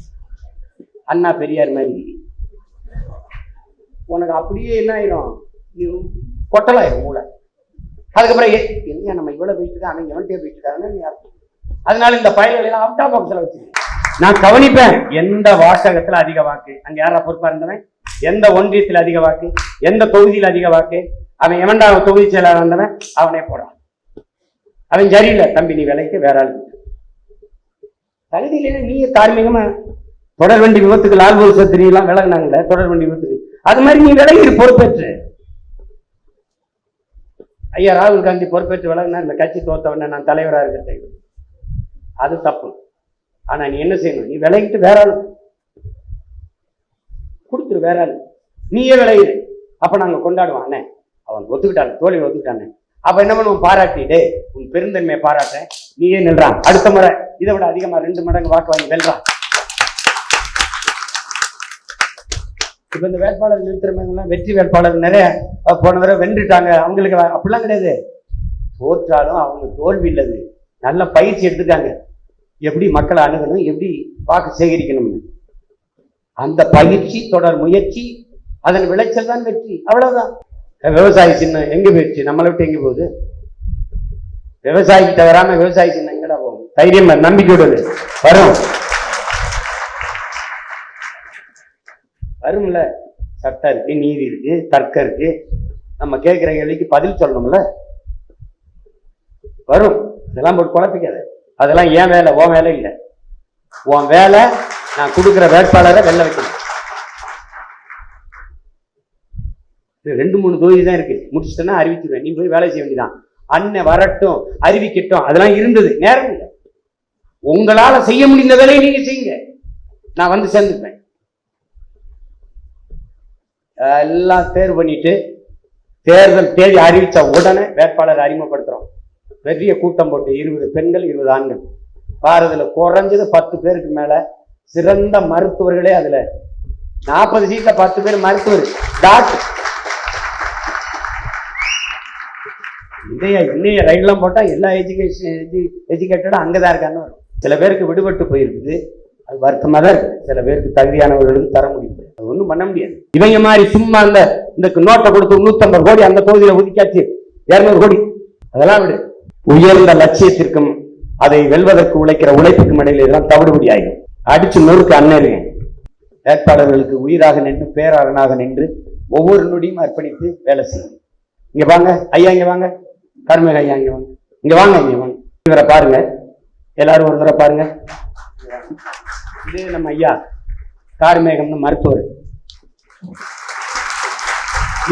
அண்ணா பெரியார் மாதிரி உனக்கு அப்படியே என்ன ஆயிரும், கொட்டலாயிரும் மூளை. அதுக்கப்புறம் என்ன நம்ம இவ்வளவு போயிட்டு இருக்கா, அவன் எவன்டே போயிட்டு இருக்காங்க. அதனால இந்த பயல்கள் எல்லாம் அவுட் ஆஃப் பாக்ஸ்ல வச்சு நான் கவனிப்பேன். எந்த வாசகத்துல அதிக வாக்கு, அங்க யாரா பொறுப்பா இருந்தவன், எந்த ஒன்றியத்தில் அதிக வாக்கு, எந்த தொகுதியில் அதிக வாக்கு, அவன் எவன்டா தொகுதி செயலாளர் இருந்தவன் அவனே போறான். அவன் சரியில்லை தம்பி, நீ விலைக்கு வேற ஆள் தகுதி இல்லைன்னா நீயே தார்மீகமா. தொடர் வண்டி விபத்துக்கு லால் பகதூர் எல்லாம் விலகினாங்களே தொடர் வண்டி விபத்துக்கு, அது மாதிரி நீ விலகி பொறுப்பேற்று. ஐயா ராகுல் காந்தி பொறுப்பேற்று விலகினா இந்த கட்சி தோத்தவன நான் தலைவராக இருக்க, அது தப்பு. ஆனா நீ என்ன செய்யணும், நீ விலகிட்டு வேற ஆளு கொடுத்துரு, வேற ஆளு நீயே விலகிடு. அப்ப நாங்க கொண்டாடுவான், அண்ணே அவன் ஒத்துக்கிட்டான், தோல்வி ஒத்துக்கிட்டானே. அப்ப என்ன பண்ணுவோம், பாராட்டிட்டு உன் பெருந்தன்மையை பாராட்ட நீயே நில்றான். அடுத்த முறை இதை விட அதிகமா 2 மடங்கு வாக்கு வாங்கி வெல்றான். இப்ப இந்த வேட்பாளர் நிறுத்துறவங்க வெற்றி வேட்பாளர் நிறைய போன தடவை வென்றுட்டாங்க, அவங்களுக்கு அப்படிலாம் கிடையாது. தோற்றாலும் அவங்க தோல்வி இல்லது, நல்ல பயிற்சி எடுத்துட்டாங்க, எப்படி மக்களை அணுகணும், எப்படி வாக்கு சேகரிக்கணும்னு. அந்த பயிற்சி, தொடர் முயற்சி, அதன் விளைச்சல் தான் வெற்றி, அவ்வளவுதான். விவசாயி சின்னம் எங்க போயிடுச்சு, நம்மளை விட்டு எங்க போகுது? விவசாயிக்கிட்ட வராம விவசாயி சின்னம் எங்கடா போகும்? தைரியம் நம்பிக்கையோடு வரும், வரும்ல. சட்டம் இருக்கு, நீதி இருக்கு, தர்க்கம் இருக்கு, நம்ம கேட்கிற கேள்விக்கு பதில் சொல்லணும்ல, வரும். இதெல்லாம் போட்டு குழப்பிக்காத, அதெல்லாம் ஏன் வேலை, உன் வேலை இல்லை. உன் வேலை நான் கொடுக்குற வேட்பாளரை வெல்ல வைக்கணும். 2-3 தொகுதி தான் இருக்கு, முடிச்சுட்டேன்னா அறிவிச்சிருவேன், நீ போய் வேலை செய்ய வேண்டியதான். அண்ணன் வரட்டும், அறிவிக்கட்டும், அதெல்லாம் இருந்தது, நேரம் இல்லை. உங்களால செய்ய முடிந்த வேலையை நீங்க செய்யுங்க, நான் வந்து சேர்ந்துப்பேன். எல்லாம் தேர்வு பண்ணிட்டு தேர்தல் தேதி அறிவிச்ச உடனே வேட்பாளர் அறிமுகப்படுத்துறோம். பெரிய கூட்டம் போட்டு 20 பெண்கள் 20 ஆண்கள். பாரதில் குறைஞ்சது 10 பேருக்கு மேல சிறந்த மருத்துவர்களே. அதுல 40 சீட்ல 10 பேர் மருத்துவர், டாக்டர். இன்னைய ரயில்லாம் போட்டா எல்லா எஜுகேட்டடும் அங்கதான் இருக்கான்னு வரும். சில பேருக்கு விடுபட்டு போயிருக்குது, அது வருத்தமா தான் இருக்கு. சில பேருக்கு தகுதியானவர்களுக்கு தர முடியும், அது ஒண்ணும் பண்ண முடியாது. இவங்க மாதிரி சும்மா இந்த நோட்டை கொடுத்து 150 கோடி அந்த தொகுதியில ஒதுக்காச்சு 200 கோடி, அதெல்லாம் விடு. உயர்ந்த லட்சியத்திற்கும் அதை வெல்வதற்கு உழைக்கிற உழைப்புக்கும் இடையில இதெல்லாம் தவிடுபடி ஆகும். அடிச்சு நொறுக்கு அண்ணன் வேட்பாளர்களுக்கு உயிராக நின்று பேராளனாக நின்று ஒவ்வொரு நொடியும் அர்ப்பணித்து வேலை செய்யும். இங்க வாங்க ஐயா, இங்க வாங்க கருமேக ஐயா, இங்க வாங்க, இங்க வாங்க, இங்க வாங்க. இவரை பாருங்க, எல்லாரும் ஒரு தடவை பாருங்க. இது நம்ம ஐயா கார்மேகம்னு மருத்துவர்.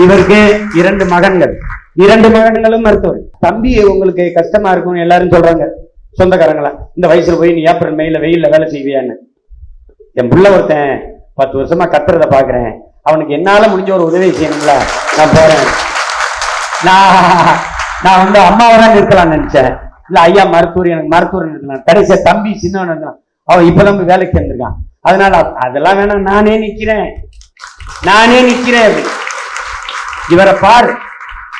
இவருக்கு 2 மகன்கள், 2 மகன்களும் மருத்துவர். தம்பி உங்களுக்கு கஷ்டமா இருக்கும் எல்லாரும் சொல்றாங்க, சொந்தக்காரங்களா, இந்த வயசுல போய் நீ ஏப்ரல் மேல வெயில்ல வேலை செய்வியான்னு. என் புள்ள ஒருத்தன் 10 வருஷமா கத்துறத பாக்குறேன், அவனுக்கு என்னால முடிஞ்ச ஒரு உதவி செய்யணும்ல, நான் போறேன். நான் வந்து அம்மாவதான் இருக்கலாம்னு நினைச்சேன், இல்ல ஐயா மருத்துவர், எனக்கு மருத்துவர் இருக்கலாம். கடைசியா தம்பி சின்னவன் இருக்கலாம், அவன் இப்பதான் வேலைக்கு சேர்ந்திருக்கான். அதனால அதெல்லாம் வேணாம், நானே நிக்கிறேன். இவரை பாரு,